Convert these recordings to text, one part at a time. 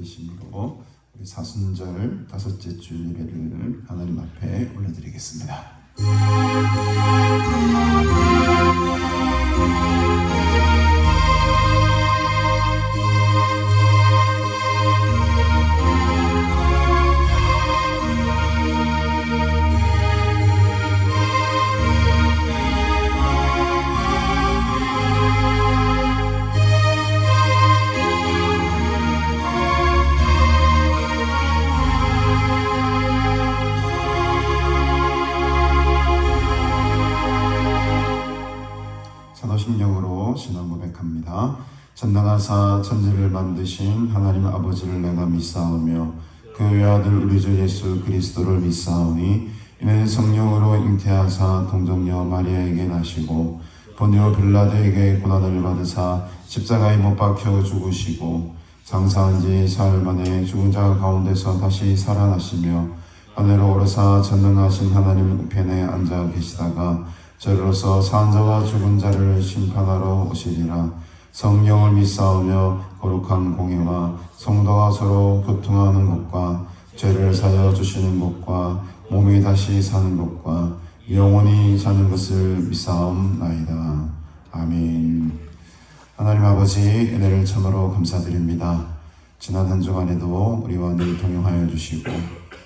들으심으로 우리 사순절 다섯째 주 예배를 하나님 앞에 올려드리겠습니다. 사도신경으로 신앙 고백합니다. 전능하사 천지를 만드신 하나님 아버지를 내가 믿사오며 그 외아들 우리 주 예수 그리스도를 믿사오니 이는 성령으로 잉태하사 동정녀 마리아에게 나시고 본요 빌라도에게 고난을 받으사 십자가에 못 박혀 죽으시고 장사한 지 사흘 만에 죽은 자 가운데서 다시 살아나시며 하늘로 오르사 전능하신 하나님 우편에 앉아 계시다가 저로서 산 자와 죽은 자를 심판하러 오시리라. 성령을 믿사오며 거룩한 공예와 성도가 서로 교통하는 것과 죄를 사여 주시는 것과 몸이 다시 사는 것과 영원히 사는 것을 믿사옵나이다. 아멘. 하나님 아버지 은혜를 참으로 감사드립니다. 지난 한 주간에도 우리와 늘 동행하여 주시고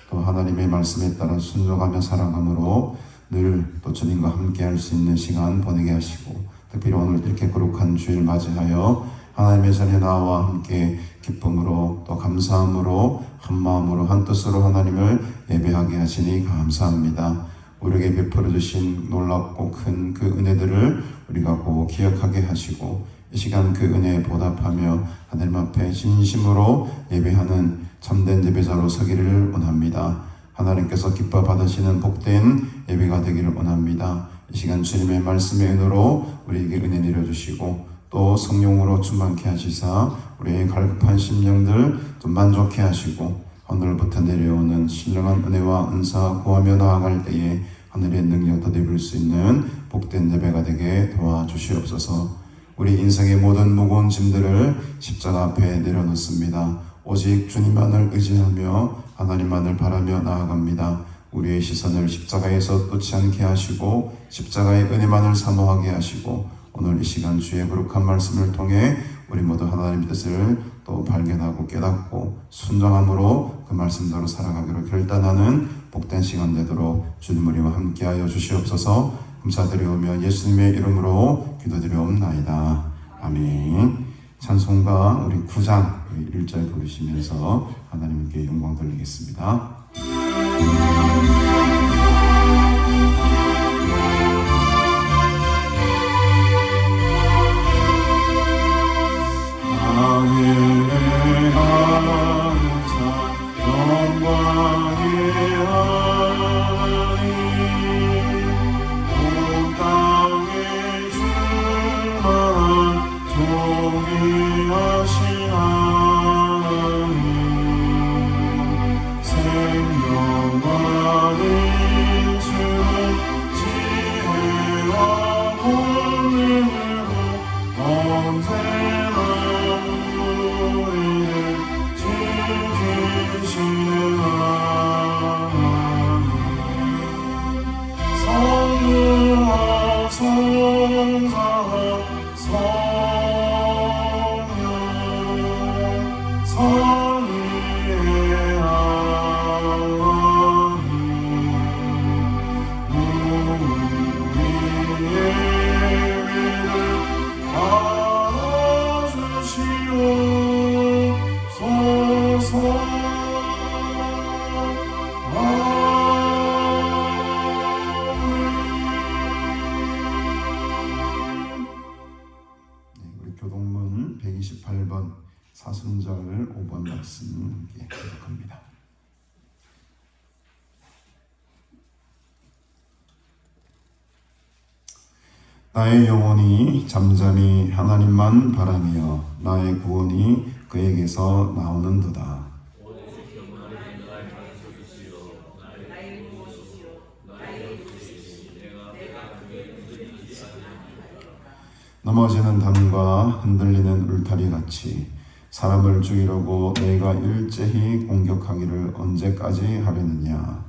또 하나님의 말씀에 따라 순종하며 살아감으로 늘 또 주님과 함께 할 수 있는 시간 보내게 하시고 특별히 오늘 이렇게 거룩한 주일 맞이하여 하나님의 전에 나와 함께 기쁨으로 또 감사함으로 한 마음으로 한 뜻으로 하나님을 예배하게 하시니 감사합니다. 우리에게 베풀어 주신 놀랍고 큰 그 은혜들을 우리가 꼭 기억하게 하시고 이 시간 그 은혜에 보답하며 하나님 앞에 진심으로 예배하는 참된 예배자로 서기를 원합니다. 하나님께서 기뻐 받으시는 복된 예배가 되기를 원합니다. 이 시간 주님의 말씀의 은혜로 우리에게 은혜 내려주시고 또 성령으로 충만케 하시사 우리의 갈급한 심령들 좀 만족케 하시고 하늘부터 내려오는 신령한 은혜와 은사 구하며 나아갈 때에 하늘의 능력 더입을 수 있는 복된 예배가 되게 도와주시옵소서. 우리 인생의 모든 무거운 짐들을 십자가 앞에 내려놓습니다. 오직 주님만을 의지하며 하나님만을 바라며 나아갑니다. 우리의 시선을 십자가에서 놓지 않게 하시고 십자가의 은혜만을 사모하게 하시고 오늘 이 시간 주의 거룩한 말씀을 통해 우리 모두 하나님의 뜻을 또 발견하고 깨닫고 순종함으로 그 말씀대로 살아가기로 결단하는 복된 시간 되도록 주님 우리와 함께하여 주시옵소서. 감사드리오며 예수님의 이름으로 기도드리옵나이다. 아멘. 찬송가 우리 9장 1절 부르시면서 하나님께 영광 돌리겠습니다. 하늘의 항상 영광의 하나님 온 사순절 5번 말씀 함께 기록합니다. 나의 영혼이 잠잠히 하나님만 바라며 나의 구원이 그에게서 나오는도다. 넘어지는 담과 흔들리는 울타리 같이 사람을 죽이려고 너희가 일제히 공격하기를 언제까지 하려느냐.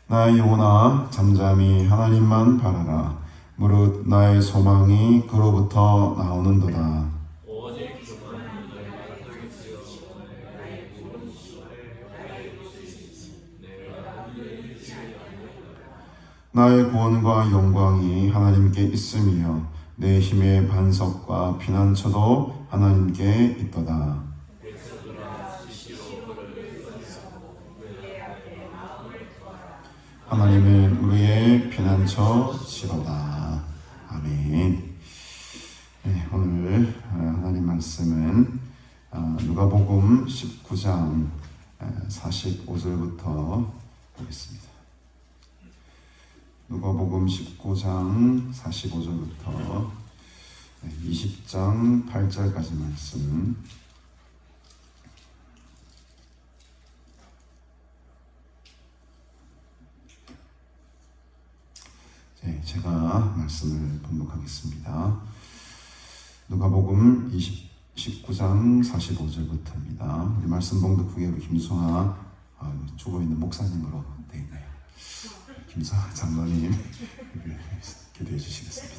나의 영혼아 잠잠히 하나님만 바라라. 무릇 나의 소망이 그로부터 나오는도다. 나의 구원과 영광이 하나님께 있으며 내 힘의 반석과 피난처도 하나님께 있도다. 하나님은 우리의 피난처시로다. 아멘. 네, 오늘 하나님 말씀은 누가복음 19장 45절부터 보겠습니다. 누가복음 19장 45절부터 20장 8절까지 말씀. 네, 제가 말씀을 번복하겠습니다. 누가복음 19장 45절부터입니다. 우리 말씀 봉독 후에 우리 김수아 죽어있는 목사님으로 되어 있나요? 김수아 장로님 기도해 주시겠습니다.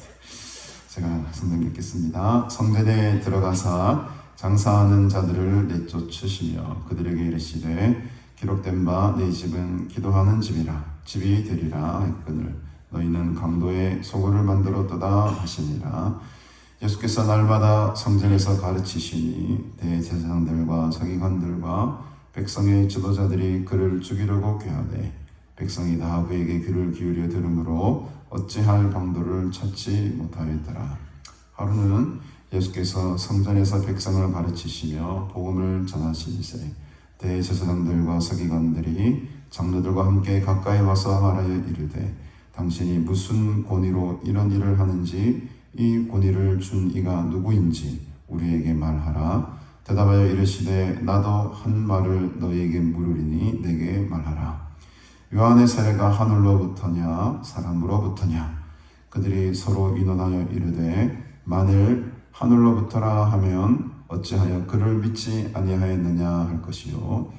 제가 성경 읽겠습니다. 성전에 들어가사 장사하는 자들을 내쫓으시며 그들에게 이르시되 기록된 바 내 집은 기도하는 집이라 집이 되리라 했거늘 너희는 강도의 소굴을 만들었도다 하시니라. 예수께서 날마다 성전에서 가르치시니 대제사장들과 서기관들과 백성의 지도자들이 그를 죽이려고 꾀하되 백성이 다 그에게 귀를 기울여 들으므로 어찌할 방도를 찾지 못하였더라. 하루는 예수께서 성전에서 백성을 가르치시며 복음을 전하시니세 대제사장들과 서기관들이 장로들과 함께 가까이 와서 말하여 이르되 당신이 무슨 권위로 이런 일을 하는지 이 권위를 준 이가 누구인지 우리에게 말하라. 대답하여 이르시되 나도 한 말을 너희에게 물으리니 내게 말하라. 요한의 세례가 하늘로부터냐 사람으로부터냐. 그들이 서로 의논하여 이르되 만일 하늘로부터라 하면 어찌하여 그를 믿지 아니하였느냐 할 것이요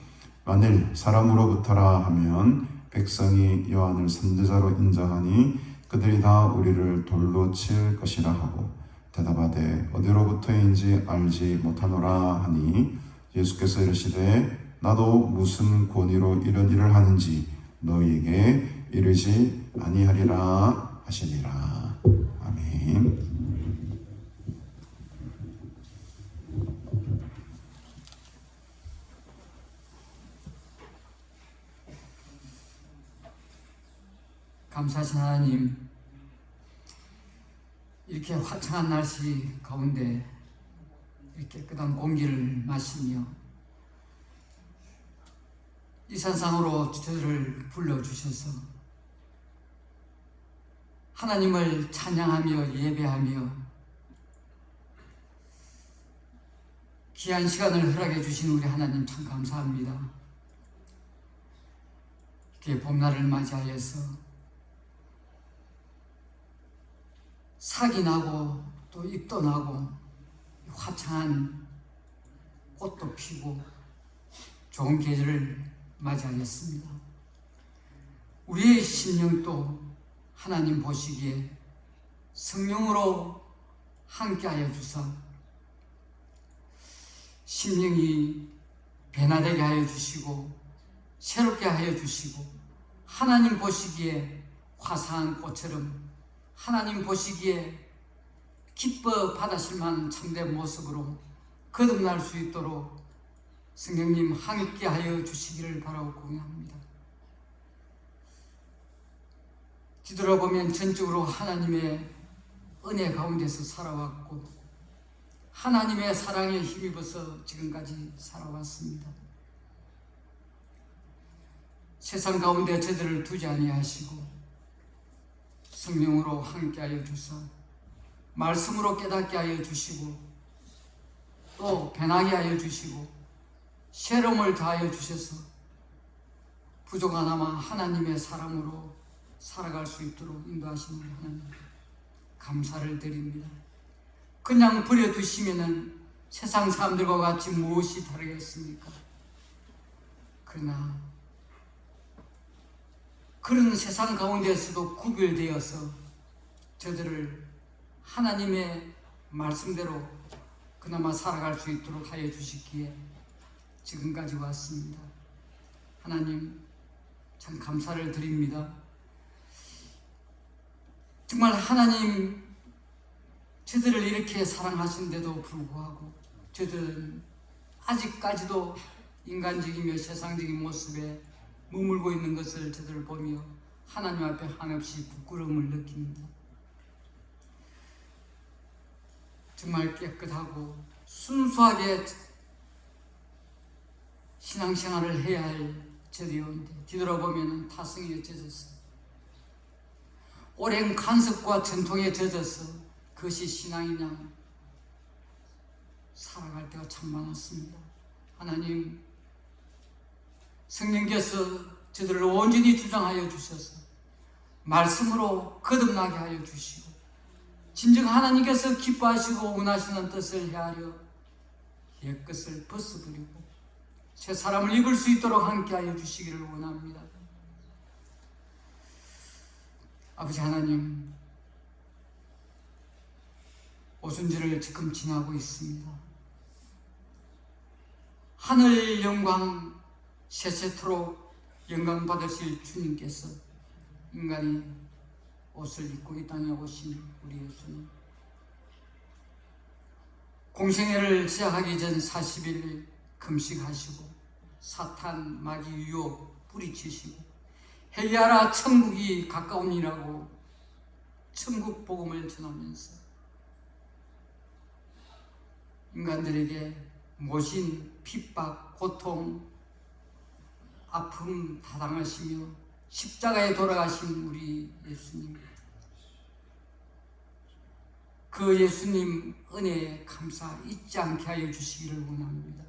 만일 사람으로부터라 하면 백성이 요한을 선지자로 인정하니 그들이 다 우리를 돌로 칠 것이라 하고 대답하되 어디로부터인지 알지 못하노라 하니 예수께서 이르시되 나도 무슨 권위로 이런 일을 하는지 너희에게 이르지 아니하리라 하시니라. 아멘. 감사하신 하나님, 이렇게 화창한 날씨 가운데 이렇게 깨끗한 공기를 마시며 이 세상으로 저를 불러주셔서 하나님을 찬양하며 예배하며 귀한 시간을 허락해 주신 우리 하나님 참 감사합니다. 이렇게 봄날을 맞이하여서 sak이 나고 또 잎도 나고 화창한 꽃도 피고 좋은 계절을 맞이하였습니다. 우리의 심령도 하나님 보시기에 성령으로 함께하여 주사 심령이 변화되게 하여 주시고 새롭게 하여 주시고 하나님 보시기에 화사한 꽃처럼 하나님 보시기에 기뻐 받으실 만한 참된 모습으로 거듭날 수 있도록 성령님 함께하여 주시기를 바라고 공양합니다. 뒤돌아보면 전적으로 하나님의 은혜 가운데서 살아왔고 하나님의 사랑에 힘입어서 지금까지 살아왔습니다. 세상 가운데 저들을 두지 아니하시고 성령으로 함께하여 주사 말씀으로 깨닫게 하여 주시고 또 변하게 하여 주시고 새로움을 다하여 주셔서 부족하나마 하나님의 사람으로 살아갈 수 있도록 인도하시는 하나님 감사를 드립니다. 그냥 버려두시면은 세상 사람들과 같이 무엇이 다르겠습니까? 그러나 그런 세상 가운데서도 구별되어서 저들을 하나님의 말씀대로 그나마 살아갈 수 있도록 하여 주시기에 지금까지 왔습니다. 하나님 참 감사를 드립니다. 정말 하나님 저들을 이렇게 사랑하신데도 불구하고 저들은 아직까지도 인간적이며 세상적인 모습에 머물고 있는 것을 저들을 보며 하나님 앞에 한없이 부끄러움을 느낍니다. 정말 깨끗하고 순수하게 신앙생활을 해야 할 저들이었는데 뒤돌아보면 타성에 젖어서 오랜 간섭과 전통에 젖어서 그것이 신앙이냐 살아갈 때가 참 많았습니다. 하나님 성령께서 저들을 온전히 주장하여 주셔서 말씀으로 거듭나게 하여 주시고 진정 하나님께서 기뻐하시고 원하시는 뜻을 헤아려 옛것을 벗어버리고 새 사람을 입을 수 있도록 함께하여 주시기를 원합니다. 아버지 하나님, 오순절을 지금 지나고 있습니다. 하늘 영광 세세토록 영광 받으실 주님께서 인간이 옷을 입고 이 땅에 오신 우리 예수님, 공생애를 시작하기 전 40일 금식하시고 사탄 마귀 유혹 뿌리치시고 회개하라 천국이 가까우니라고 천국 복음을 전하면서 인간들에게 모신 핍박, 고통, 아픔 다 당하시며 십자가에 돌아가신 우리 예수님, 그 예수님 은혜에 감사 잊지 않게 하여 주시기를 원합니다.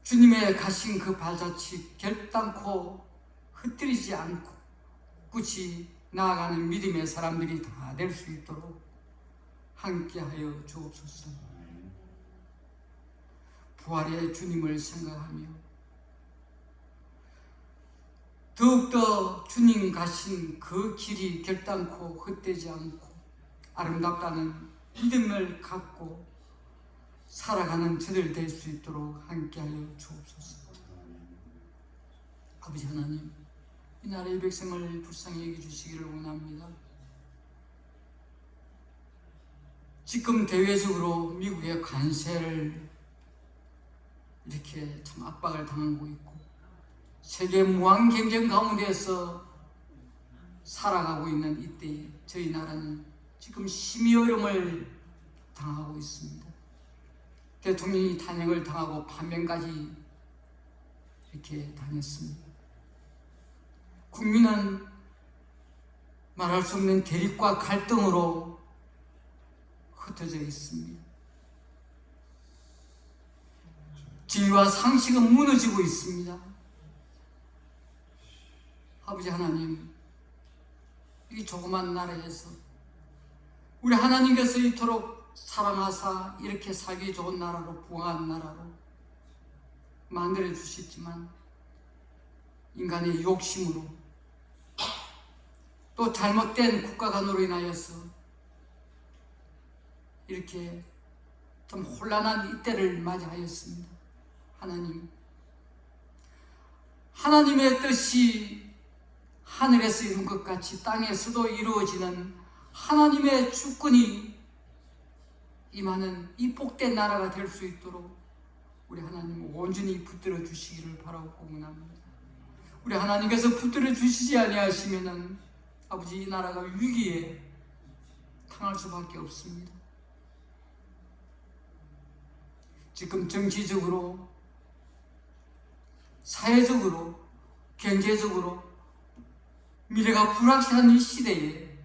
주님의 가신 그 발자취 결단코 흩뜨리지 않고 굳이 나아가는 믿음의 사람들이 다 될 수 있도록 함께하여 주옵소서. 부활의 주님을 생각하며 더욱더 주님 가신 그 길이 결단코 헛되지 않고 아름답다는 믿음을 갖고 살아가는 저들 될 수 있도록 함께하여 주옵소서. 아버지 하나님, 이 나라의 백성을 불쌍히 여겨주시기를 원합니다. 지금 대외적으로 미국의 관세를 이렇게 참 압박을 당하고 있고 세계 무한 경쟁 가운데서 살아가고 있는 이때 저희 나라는 지금 심히 어려움을 당하고 있습니다. 대통령이 탄핵을 당하고 반면까지 이렇게 당했습니다. 국민은 말할 수 없는 대립과 갈등으로 흩어져 있습니다. 지위와 상식은 무너지고 있습니다. 아버지 하나님, 이 조그만 나라에서 우리 하나님께서 이토록 사랑하사 이렇게 살기 좋은 나라로, 부강한 나라로 만들어 주셨지만 인간의 욕심으로 또 잘못된 국가관으로 인하여서 이렇게 좀 혼란한 이때를 맞이하였습니다. 하나님, 하나님의 뜻이 하늘에서 이룬 것 같이 땅에서도 이루어지는 하나님의 주권이 임하는 이 복된 나라가 될 수 있도록 우리 하나님 온전히 붙들어 주시기를 바라고 원합니다. 우리 하나님께서 붙들어 주시지 아니하시면은 아버지 이 나라가 위기에 당할 수밖에 없습니다. 지금 정치적으로, 사회적으로, 경제적으로 미래가 불확실한 이 시대에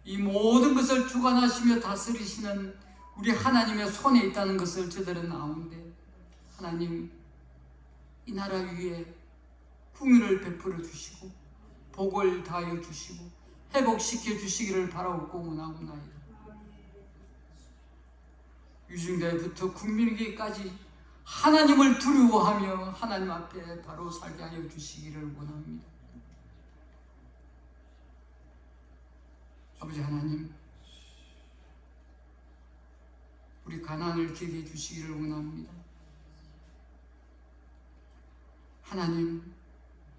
이 모든 것을 주관하시며 다스리시는 우리 하나님의 손에 있다는 것을 저들은 아는데, 하나님 이 나라 위에 궁유를 베풀어 주시고 복을 다하여 주시고 회복시켜 주시기를 바라옵고 원하옵나이다. 유중대부터 국민에게까지 하나님을 두려워하며 하나님 앞에 바로 살게 하여 주시기를 원합니다. 아버지 하나님, 우리 가난을 기억해 주시기를 원합니다. 하나님,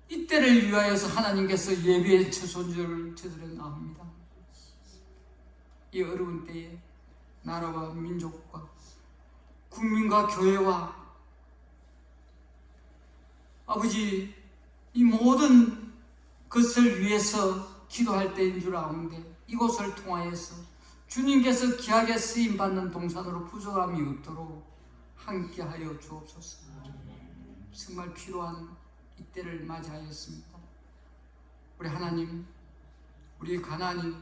이때를 위하여서 하나님께서 예비해 주신 줄 저들은 압니다. 이 어려운 때에 나라와 민족과 국민과 교회와 아버지 이 모든 것을 위해서 기도할 때인 줄 아는데, 이곳을 통하여서 주님께서 귀하게 쓰임받는 동산으로 부족함이 없도록 함께하여 주옵소서. 정말 필요한 이때를 맞이하였습니다. 우리 하나님, 우리 가난이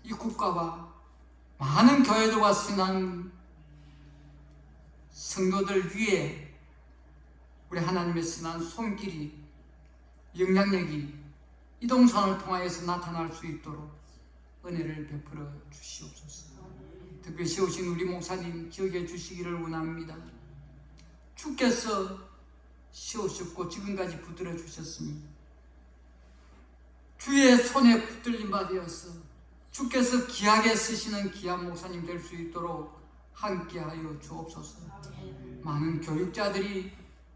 이 국가와 많은 교회들과 신앙 성도들 위에 우리 하나님의 신앙 손길이, 영향력이 이 동산을 통하여서 나타날 수 있도록 은혜를 베풀어 주시옵소서. 특별히 세우신 우리 목사님 기억해 주시기를 원합니다. 주께서 세우셨고 지금까지 붙들어 주셨습니다. 주의 손에 붙들림 받으어서 주께서 귀하게 쓰시는 귀한 목사님 될 수 있도록 함께하여 주옵소서. 많은 교육자들이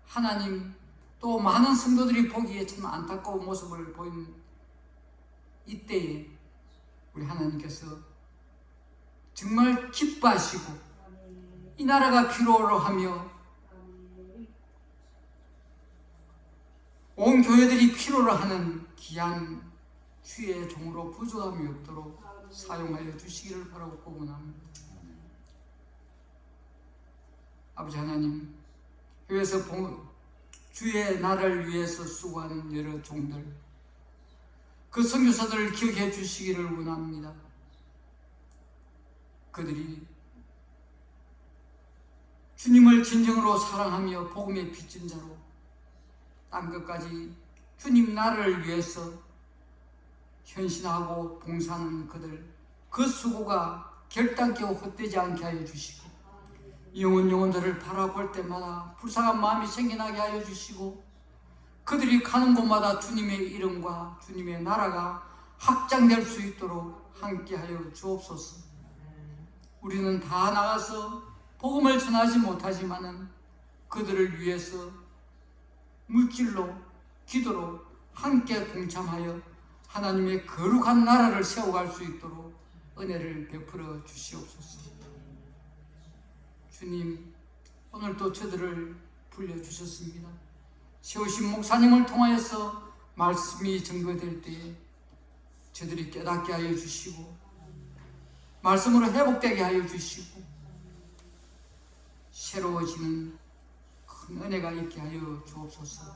하나님, 또 많은 성도들이 보기에 참 안타까운 모습을 보이는 이때에 우리 하나님께서 정말 기뻐하시고 이 나라가 필요로 하며 온 교회들이 필요로 하는 귀한 주의 종으로 부족함이 없도록 사용하여 주시기를 바라고 원합니다. 아버지 하나님, 교회에서 주의 나라를 위해서 수고하는 여러 종들, 그 선교사들을 기억해 주시기를 원합니다. 그들이 주님을 진정으로 사랑하며 복음의 빚진 자로 땅끝까지 주님 나라를 위해서 헌신하고 봉사하는 그들, 그 수고가 결단케 헛되지 않게 하여 주시고 영혼들을 바라볼 때마다 불쌍한 마음이 생겨나게 하여 주시고 그들이 가는 곳마다 주님의 이름과 주님의 나라가 확장될 수 있도록 함께하여 주옵소서. 우리는 다 나가서 복음을 전하지 못하지만은 그들을 위해서 물질로, 기도로 함께 동참하여 하나님의 거룩한 나라를 세워갈 수 있도록 은혜를 베풀어 주시옵소서. 주님, 오늘도 저들을 불러주셨습니다. 세우신 목사님을 통하여서 말씀이 증거될 때에 저들이 깨닫게 하여 주시고 말씀으로 회복되게 하여 주시고 새로워지는 큰 은혜가 있게 하여 주옵소서.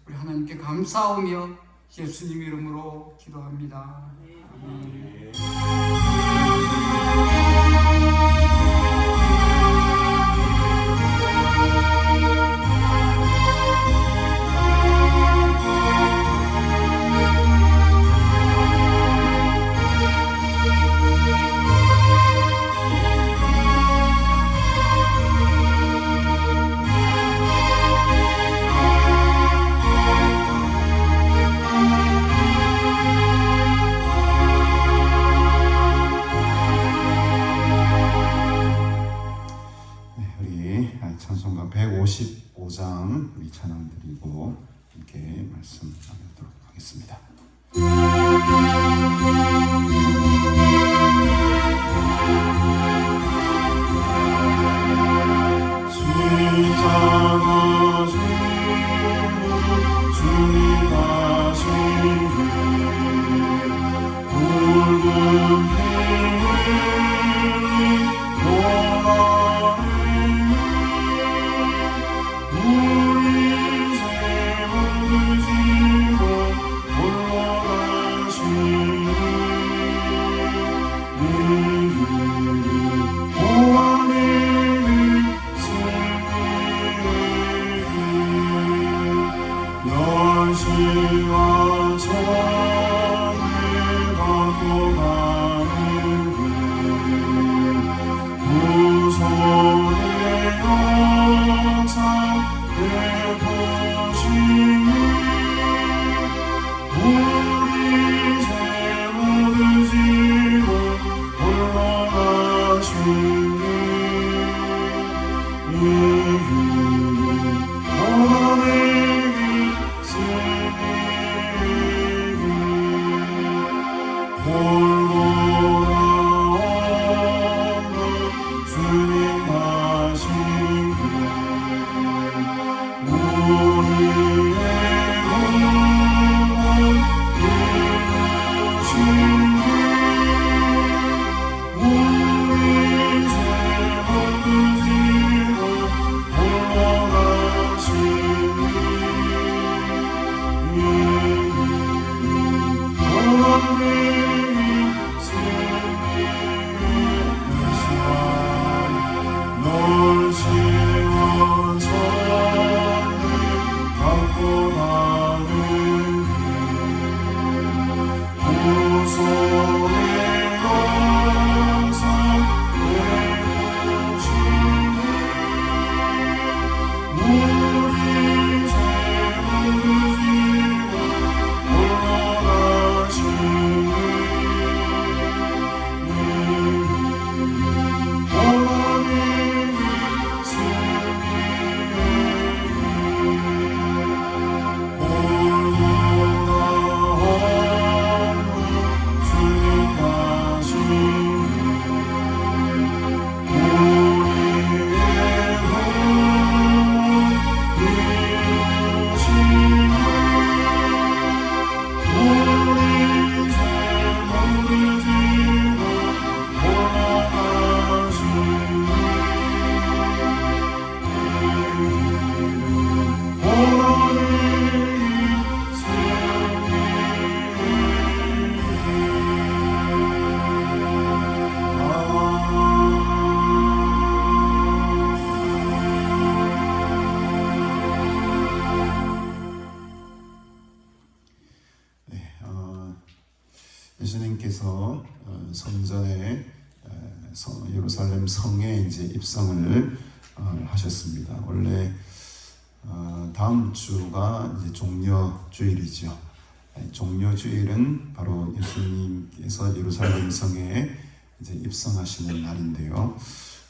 우리 하나님께 감사하며 예수님 이름으로 기도합니다. 아멘. 찬송가 155장 우리 찬양 드리고 함께 말씀 나누도록 하겠습니다. 주의 예수님께서 성전에 예루살렘 성에 이제 입성을 하셨습니다. 원래 다음 주가 이제 종려주일이죠. 종려주일은 바로 예수님께서 예루살렘 성에 이제 입성하시는 날인데요.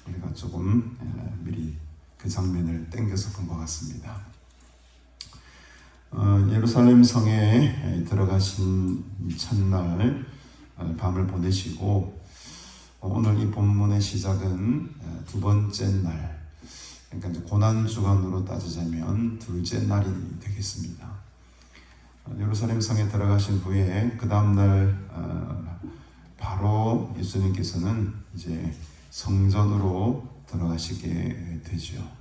우리가 조금 미리 그 장면을 땡겨서 본 것 같습니다. 예루살렘 성에 들어가신 첫날 밤을 보내시고 오늘 이 본문의 시작은 두 번째 날, 그러니까 이제 고난 주간으로 따지자면 둘째 날이 되겠습니다. 예루살렘 성에 들어가신 후에 그 다음 날 바로 예수님께서는 이제 성전으로 들어가시게 되죠.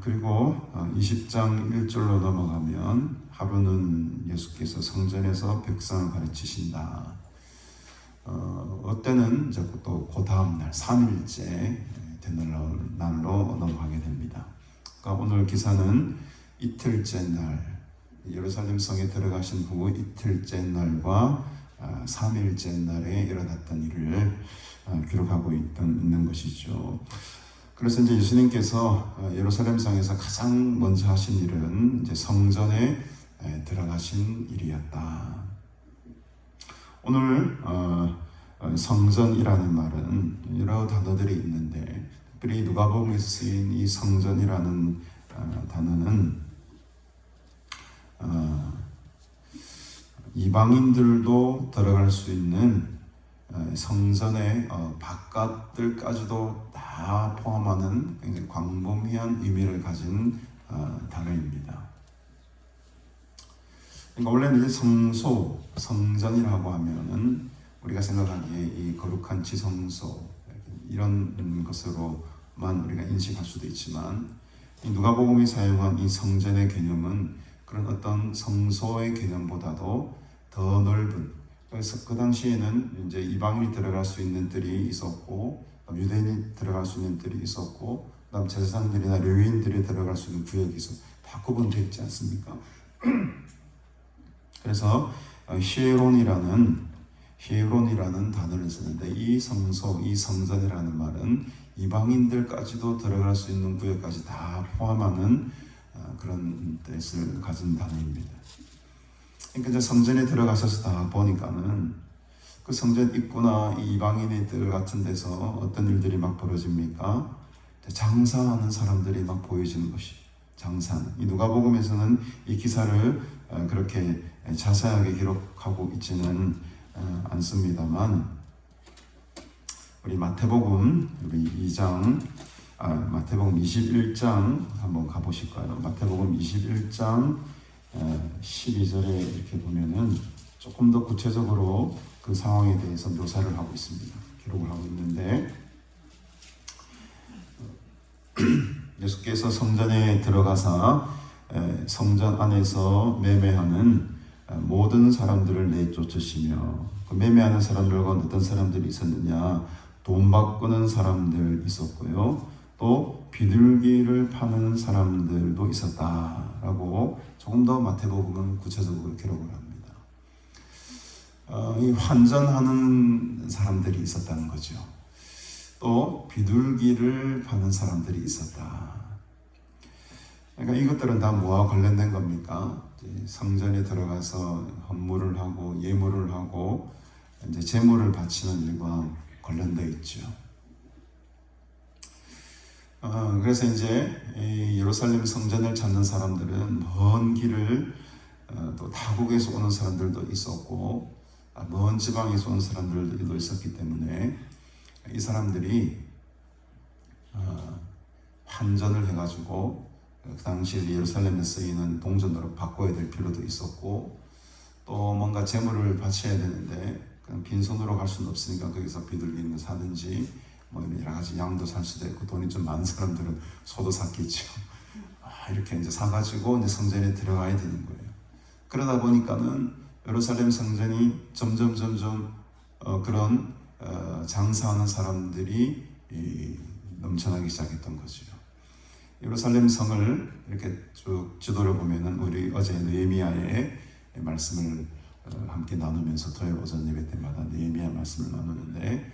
그리고 20장 1절로 넘어가면 하루는 예수께서 성전에서 백성을 가르치신다. 어때는 이제 또 그 다음 날 3일째 되는 날로 넘어가게 됩니다. 그러니까 오늘 기사는 이틀째 날, 예루살렘 성에 들어가신 후 이틀째 날과 3일째 날에 일어났던 일을 기록하고 있는 것이죠. 그래서 이제 예수님께서 예루살렘 성에서 가장 먼저 하신 일은 이제 성전에 들어가신 일이었다. 오늘 성전이라는 말은 여러 단어들이 있는데 특별히 누가복음에서 쓰인 이 성전이라는 단어는 이방인들도 들어갈 수 있는 성전의 바깥들까지도 다 포함하는 굉장히 광범위한 의미를 가진 단어입니다. 그러니까 원래는 이제 성소, 성전이라고 하면은 우리가 생각하기에 이 거룩한 지성소 이런 것으로만 우리가 인식할 수도 있지만 누가복음이 사용한 이 성전의 개념은 그런 어떤 성소의 개념보다도 더 넓은, 그래서 그 당시에는 이제 이방인이 들어갈 수 있는 뜰이 있었고 유대인이 들어갈 수 있는 뜰이 있었고 그다음 제사장들이나 레위인들이 들어갈 수 있는 구역이 다 구분되어 있지 않습니까? 그래서 히에론이라는 단어를 쓰는데 이 성소, 이 성전이라는 말은 이방인들까지도 들어갈 수 있는 구역까지 다 포함하는 그런 뜻을 가진 단어입니다. 그러니까 이제 성전에 들어가셔서 보니까는 그 성전 입구나 이 이방인들 같은 데서 어떤 일들이 막 벌어집니까? 장사하는 사람들이 막 보여지는 것이 장사는. 이 누가복음에서는 이 기사를 그렇게 자세하게 기록하고 있지는 않습니다만 우리 마태복음 우리 2장 마태복음 21장 한번 가보실까요? 마태복음 21장 12절에 이렇게 보면은 조금 더 구체적으로 그 상황에 대해서 묘사를 하고 있습니다. 기록을 하고 있는데 예수께서 성전에 들어가사 성전 안에서 매매하는 모든 사람들을 내쫓으시며 그 매매하는 사람들 가운데 어떤 사람들이 있었느냐? 돈 바꾸는 사람들 있었고요. 또 비둘기를 파는 사람들도 있었다라고 조금 더 마태복음은 구체적으로 기록을 합니다. 이 환전하는 사람들이 있었다는 거죠. 또 비둘기를 파는 사람들이 있었다. 그러니까 이것들은 다 뭐와 관련된 겁니까? 성전에 들어가서 헌물을 하고 예물을 하고 이제 제물을 바치는 일과 관련되어 있죠. 그래서 이제 예루살렘 성전을 찾는 사람들은 먼 길을 또 타국에서 오는 사람들도 있었고 먼 지방에서 온 사람들도 있었기 때문에 이 사람들이 환전을 해가지고 그 당시 예루살렘에 쓰이는 동전으로 바꿔야 될 필요도 있었고 또 뭔가 재물을 바쳐야 되는데 그냥 빈손으로 갈 수는 없으니까 거기서 비둘기를 사든지 뭐 여러 가지 양도 살 수도 있고 돈이 좀 많은 사람들은 소도 샀겠죠. 이렇게 이제 사가지고 이제 성전에 들어가야 되는 거예요. 그러다 보니까는 예루살렘 성전이 점점 그런 장사하는 사람들이 넘쳐나기 시작했던 거죠. 예루살렘 성을 이렇게 쭉 지도를 보면은 우리 어제 느헤미야의 말씀을 함께 나누면서 토요일 오전 예배 때마다 느헤미야 말씀을 나누는데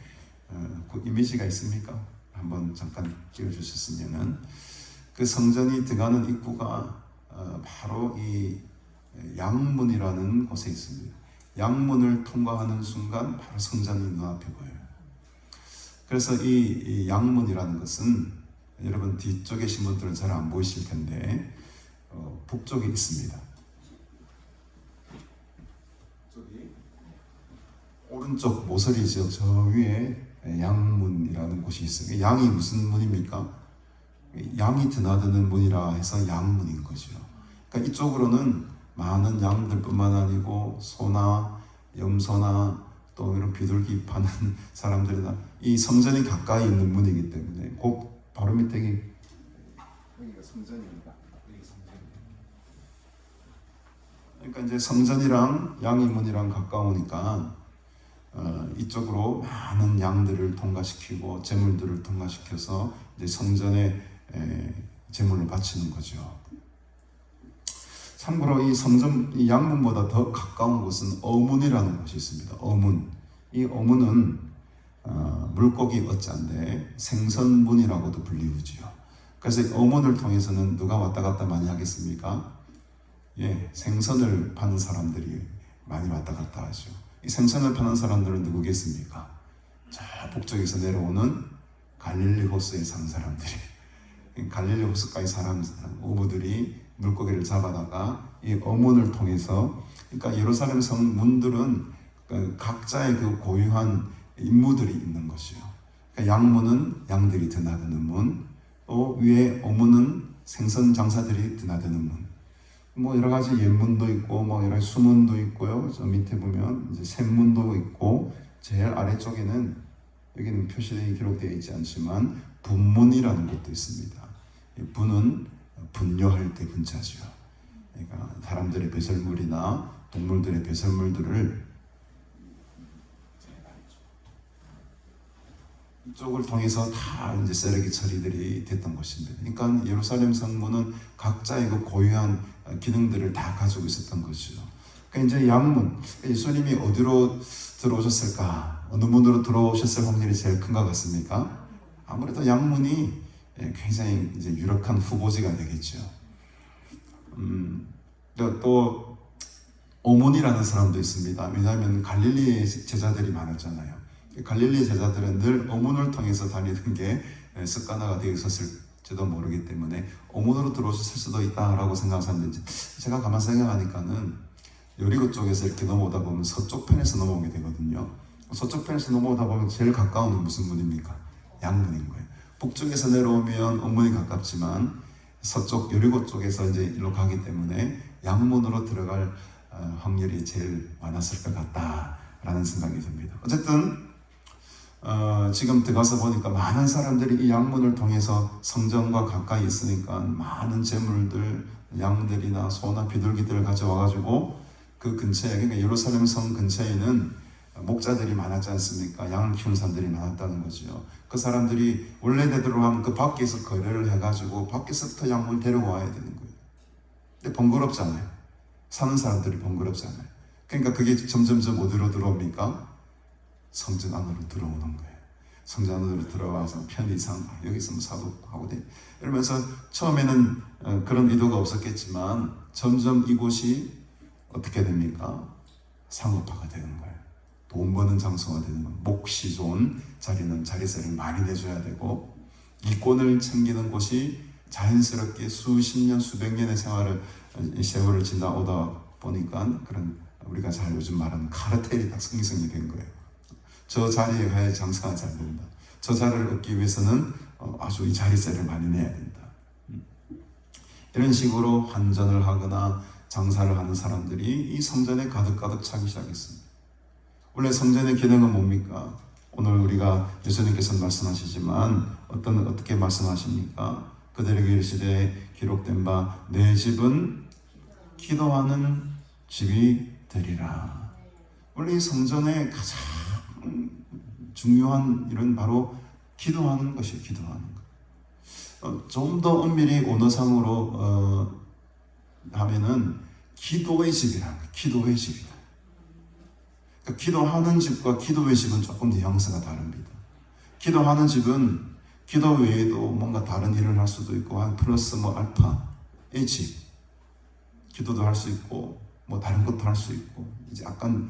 그 이미지가 있습니까? 한번 잠깐 찍어주셨으면은 그 성전이 들어가는 입구가 바로 이 양문이라는 곳에 있습니다. 양문을 통과하는 순간 바로 성전이 눈앞에 보여요. 그래서 이 양문이라는 것은 여러분 뒤쪽에 계신 분들은 잘 안 보이실 텐데 북쪽에 있습니다. 저기 오른쪽 모서리죠. 저 위에 양문이라는 곳이 있어요. 양이 무슨 문입니까? 양이 드나드는 문이라 해서 양문인 거죠. 그러니까 이쪽으로는 많은 양들뿐만 아니고 소나 염소나 또 이런 비둘기 파는 사람들이나 이 성전이 가까이 있는 문이기 때문에 곧 바로 밑에 여기가 성전입니다. 여기 성전이에요. 그러니까 이제 성전이랑 양이문이랑 가까우니까 이쪽으로 많은 양들을 통과시키고 제물들을 통과시켜서 이제 성전에 제물을 바치는 거죠. 참고로 이 성전 이 양문보다 더 가까운 곳은 어문이라는 곳이 있습니다. 어문. 이 어문은 물고기 어자인데 생선문이라고도 불리우지요. 그래서 어문을 통해서는 누가 왔다 갔다 많이 하겠습니까? 생선을 파는 사람들이 많이 왔다 갔다 하죠. 이 생선을 파는 사람들은 누구겠습니까? 저 북쪽에서 내려오는 갈릴리 호수에 사는 사람들이 갈릴리 호수까지 사는 어부들이 물고기를 잡아다가 이 어문을 통해서 그러니까 예루살렘 성 문들은 각자의 그 고유한 임무들이 있는 것이요. 그러니까 양문은 양들이 드나드는 문, 또 위에 어문은 생선 장사들이 드나드는 문. 뭐 여러 가지 옛문도 있고 뭐 여러 가지 수문도 있고요. 저 밑에 보면 이제 샘문도 있고 제일 아래쪽에는 여기는 표시되어 기록되어 있지 않지만 분문이라는 것도 있습니다. 분은 분뇨할 때 분자죠. 그러니까 사람들의 배설물이나 동물들의 배설물들을 이쪽을 통해서 다 이제 쓰레기 처리들이 됐던 것입니다. 그러니까 예루살렘 성문은 각자의 그 고유한 기능들을 다 가지고 있었던 것이죠. 그러니까 이제 양문, 예수님이 어디로 들어오셨을까? 어느 문으로 들어오셨을 확률이 제일 큰 것 같습니까? 아무래도 양문이 굉장히 이제 유력한 후보지가 되겠죠. 또 오문이라는 사람도 있습니다. 왜냐하면 갈릴리의 제자들이 많았잖아요. 갈릴리 제자들은 늘 어문을 통해서 다니는 게 습관화가 되어 있었을지도 모르기 때문에 어문으로 들어오셨을 수도 있다라고 생각하는데 제가 가만 생각하니까는 여리고 쪽에서 이렇게 넘어오다 보면 서쪽 편에서 넘어오게 되거든요. 서쪽 편에서 넘어오다 보면 제일 가까운 건 무슨 문입니까? 양문인 거예요. 북쪽에서 내려오면 언문이 가깝지만 서쪽 여리고 쪽에서 이제 일로 가기 때문에 양문으로 들어갈 확률이 제일 많았을 것 같다라는 생각이 듭니다. 어쨌든 지금 들어가서 보니까 많은 사람들이 이 양문을 통해서 성전과 가까이 있으니까 많은 재물들, 양들이나 소나 비둘기들을 가져와가지고 그 근처에, 그러니까 예루살렘 성 근처에는 목자들이 많았지 않습니까? 양을 키우는 사람들이 많았다는 거죠. 그 사람들이 원래대로 하면 그 밖에서 거래를 해가지고 밖에서부터 양을 데려와야 되는 거예요. 근데 번거롭잖아요. 사는 사람들이 번거롭잖아요. 그러니까 그게 점점점 어디로 들어옵니까? 성전 안으로 들어오는 거예요. 성전 안으로 들어와서 편의상 여기서 사도하고 이러면서 처음에는 그런 의도가 없었겠지만 점점 이곳이 어떻게 됩니까? 상업화가 되는 거예요. 돈 버는 장소가 되는 거예요. 몫이 좋은 자리는 자리세를 많이 내줘야 되고, 이권을 챙기는 곳이 자연스럽게 수십 년, 수백 년의 세월을 지나오다 보니까 그런 우리가 잘 요즘 말하는 카르텔이 다 생성이 된 거예요. 저 자리에 가야 장사가 잘 된다. 저 자리를 얻기 위해서는 아주 이 자리세를 많이 내야 된다. 이런 식으로 환전을 하거나 장사를 하는 사람들이 이 성전에 가득가득 차기 시작했습니다. 원래 성전의 기능은 뭡니까? 오늘 우리가 예수님께서 말씀하시지만 어떻게 말씀하십니까? 그들에게 이르시되 기록된 바 내 집은 기도하는 집이 되리라. 원래 이 성전의 가장 중요한 일은 바로 기도하는 것이에요. 기도하는 것. 좀 더 엄밀히 언어상으로 하면은 기도의 집이라는 거예요. 기도의 집이다. 그러니까 기도하는 집과 기도의 집은 조금 뉘앙스가 다릅니다. 기도하는 집은 기도 외에도 뭔가 다른 일을 할 수도 있고 한 플러스 알파의 집. 기도도 할 수 있고 다른 것도 할 수 있고 이제 약간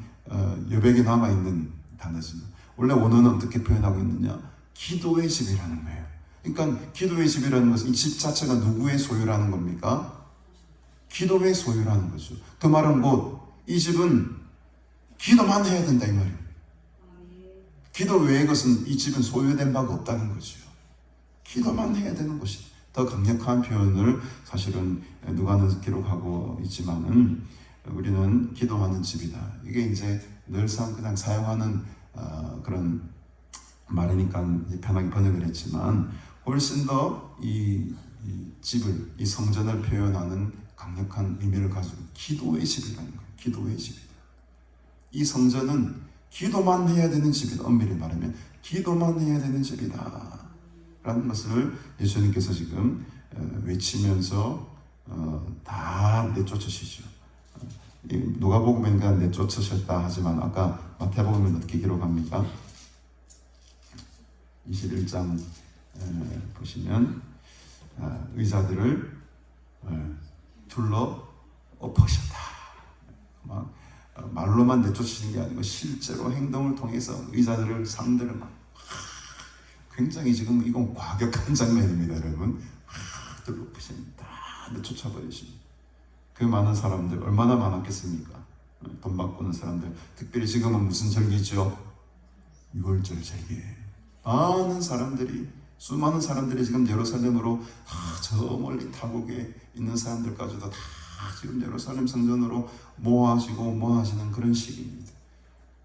여백이 남아있는 단어지만 원래 원어는 어떻게 표현하고 있느냐? 기도의 집이라는 거예요. 그러니까 기도의 집이라는 것은 이 집 자체가 누구의 소유라는 겁니까? 기도의 소유라는 거죠. 그 말은 곧 이 집은 기도만 해야 된다 이 말이에요. 기도 외의 것은 이 집은 소유된 바가 없다는 거죠. 기도만 해야 되는 것이 더 강력한 표현을 사실은 누가는 기록하고 있지만은 우리는 기도하는 집이다. 이게 이제 늘상 그냥 사용하는 그런 말이니까 편하게 번역을 했지만 훨씬 더 이 집을, 이 성전을 표현하는 강력한 의미를 가지고 기도의 집이라는 거예요. 기도의 집이다. 이 성전은 기도만 해야 되는 집이다. 엄밀히 말하면 기도만 해야 되는 집이다 라는 것을 예수님께서 지금 외치면서 다 내쫓으시죠. 누가복음에는 내쫓으셨다 하지만 아까 마태복음은 어떻게 기록합니까? 21장 보시면 의자들을 둘러 엎으셨다. 말로만 내쫓으시는 게 아니고 실제로 행동을 통해서 의자들을 상대를 굉장히 지금 이건 과격한 장면입니다, 여러분. 둘러 엎으십니다. 내쫓아버리십니다. 그 많은 사람들 얼마나 많았겠습니까? 돈 바꾸는 사람들. 특별히 지금은 무슨 절기죠? 6월절 절기. 많은 사람들이, 수많은 사람들이 지금 예루살렘으로 저 멀리 타국에 있는 사람들까지도 다 지금 예루살렘 성전으로 모아지는 그런 시기입니다.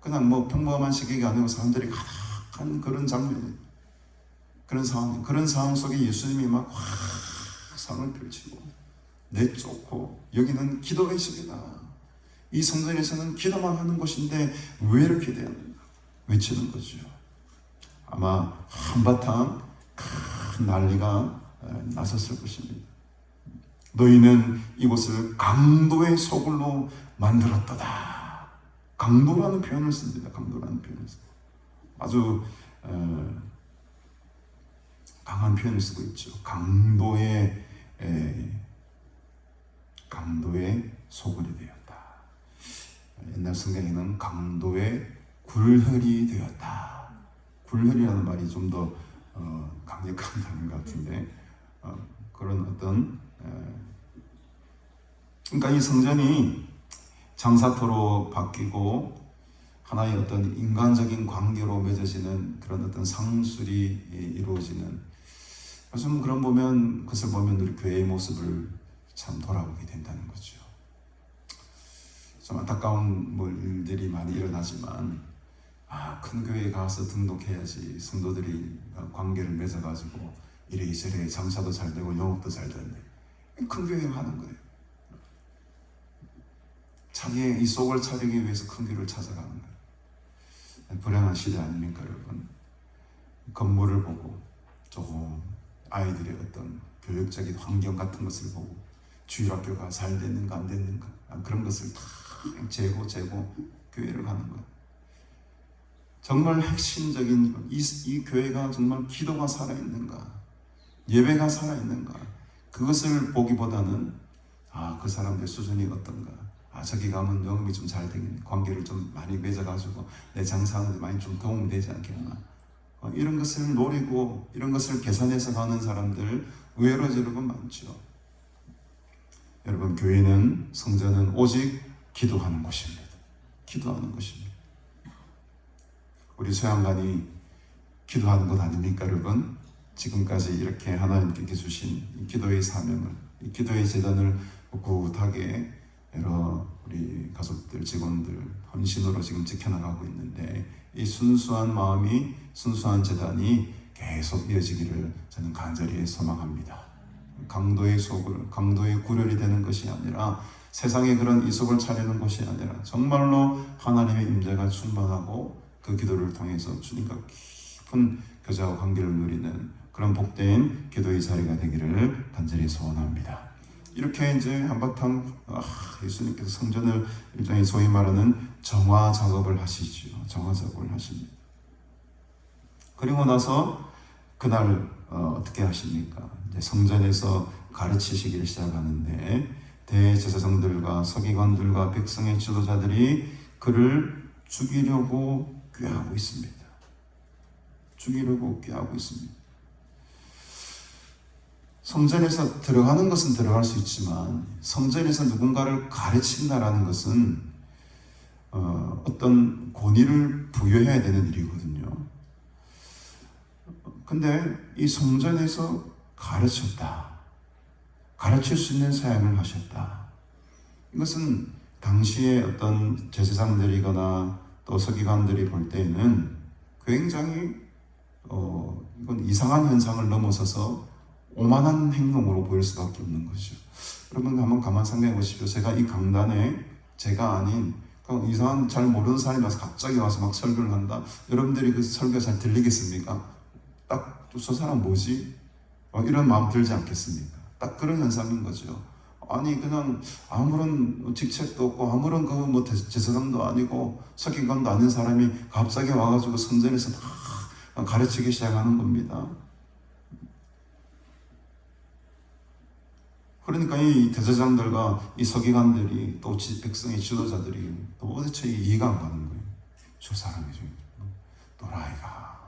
그냥 평범한 시기가 아니고 사람들이 가득한 그런 장면이에요. 그런 상황 속에 예수님이 막 상을 펼치고 내쫓고 여기는 기도의 집이다. 이 성전에서는 기도만 하는 곳인데 왜 이렇게 되었는가 외치는 거죠. 아마 한바탕 큰 난리가 났었을 것입니다. 너희는 이곳을 강도의 소굴로 만들었도다. 강도라는 표현을 씁니다. 강도라는 표현을 씁니다. 아주 강한 표현을 쓰고 있죠. 강도의 소굴이 되었다. 옛날 성경에는 강도의 굴혈이 되었다. 굴혈이라는 말이 좀 더 강력한 단어 같은데 그런 어떤 그러니까 이 성전이 장사터로 바뀌고 하나의 어떤 인간적인 관계로 맺어지는 그런 어떤 상술이 이루어지는, 요즘 그것을 보면 우리 교회의 모습을 참 돌아보게 된다는 거죠. 좀 안타까운 일들이 많이 일어나지만, 큰 교회에 가서 등록해야지 성도들이 관계를 맺어가지고 이래저래 장사도 잘 되고 영업도 잘 되는데, 큰 교회에 하는 거예요. 자기의 이 속을 차리기 위해서 큰 교회를 찾아가는 거예요. 불행한 시대 아닙니까, 여러분? 건물을 보고 조금 아이들의 어떤 교육적인 환경 같은 것을 보고 주일학교가 잘 됐는가 안 됐는가 그런 것을 다 재고 교회를 가는 거예요. 정말 핵심적인 이 교회가 정말 기도가 살아있는가, 예배가 살아있는가, 그것을 보기보다는 그 사람들의 수준이 어떤가, 저기 가면 영업이 좀 잘 되겠네, 관계를 좀 많이 맺어가지고 내 장사하는데 많이 좀 도움이 되지 않겠나, 이런 것을 노리고 이런 것을 계산해서 가는 사람들 의외로 여러분 많죠. 여러분, 교회는, 성전은 오직 기도하는 곳입니다. 기도하는 곳입니다. 우리 소양관이 기도하는 것 아닙니까, 여러분? 지금까지 이렇게 하나님께 주신 이 기도의 사명을, 이 기도의 재단을 꿋꿋하게 여러 우리 가족들, 직원들 헌신으로 지금 지켜나가고 있는데, 이 순수한 마음이, 순수한 재단이 계속 이어지기를 저는 간절히 소망합니다. 강도의 구렬이 되는 것이 아니라, 세상에 그런 이속을 차리는 것이 아니라, 정말로 하나님의 임재가 충만하고 그 기도를 통해서 주님과 깊은 교제와 관계를 누리는 그런 복된 기도의 자리가 되기를 간절히 소원합니다. 이렇게 이제 한바탕 예수님께서 성전을 일종의 소위 말하는 정화 작업을 하시죠. 정화 작업을 하십니다. 그리고 나서 그날 어떻게 하십니까? 이제 성전에서 가르치시기를 시작하는데, 대제사장들과 서기관들과 백성의 지도자들이 그를 죽이려고 꾀하고 있습니다. 죽이려고 꾀하고 있습니다. 성전에서 들어가는 것은 들어갈 수 있지만, 성전에서 누군가를 가르친다라는 것은 어떤 권위를 부여해야 되는 일이거든요. 근데 이 성전에서 가르쳤다, 가르칠 수 있는 사역을 하셨다, 이것은 당시에 어떤 제사장들이거나 또 서기관들이 볼 때에는 굉장히 이건 이상한 현상을 넘어서서 오만한 행동으로 보일 수밖에 없는 거죠. 여러분 한번 가만 생각해 보십시오. 제가 이 강단에 제가 아닌 이상한 잘 모르는 사람이 와서 갑자기 와서 막 설교를 한다. 여러분들이 그 설교가 잘 들리겠습니까? 딱 저 사람 뭐지? 이런 마음 들지 않겠습니까? 딱 그런 현상인 거죠. 아니 그냥 아무런 직책도 없고 아무런 제사장도 아니고 서기관도 아닌 사람이 갑자기 와가지고 성전에서 다 가르치기 시작하는 겁니다. 그러니까 이 대제사장들과 이 서기관들이 또 백성의 지도자들이 도대체 이해가 안 가는 거예요. 저 사람이 좀 또라이가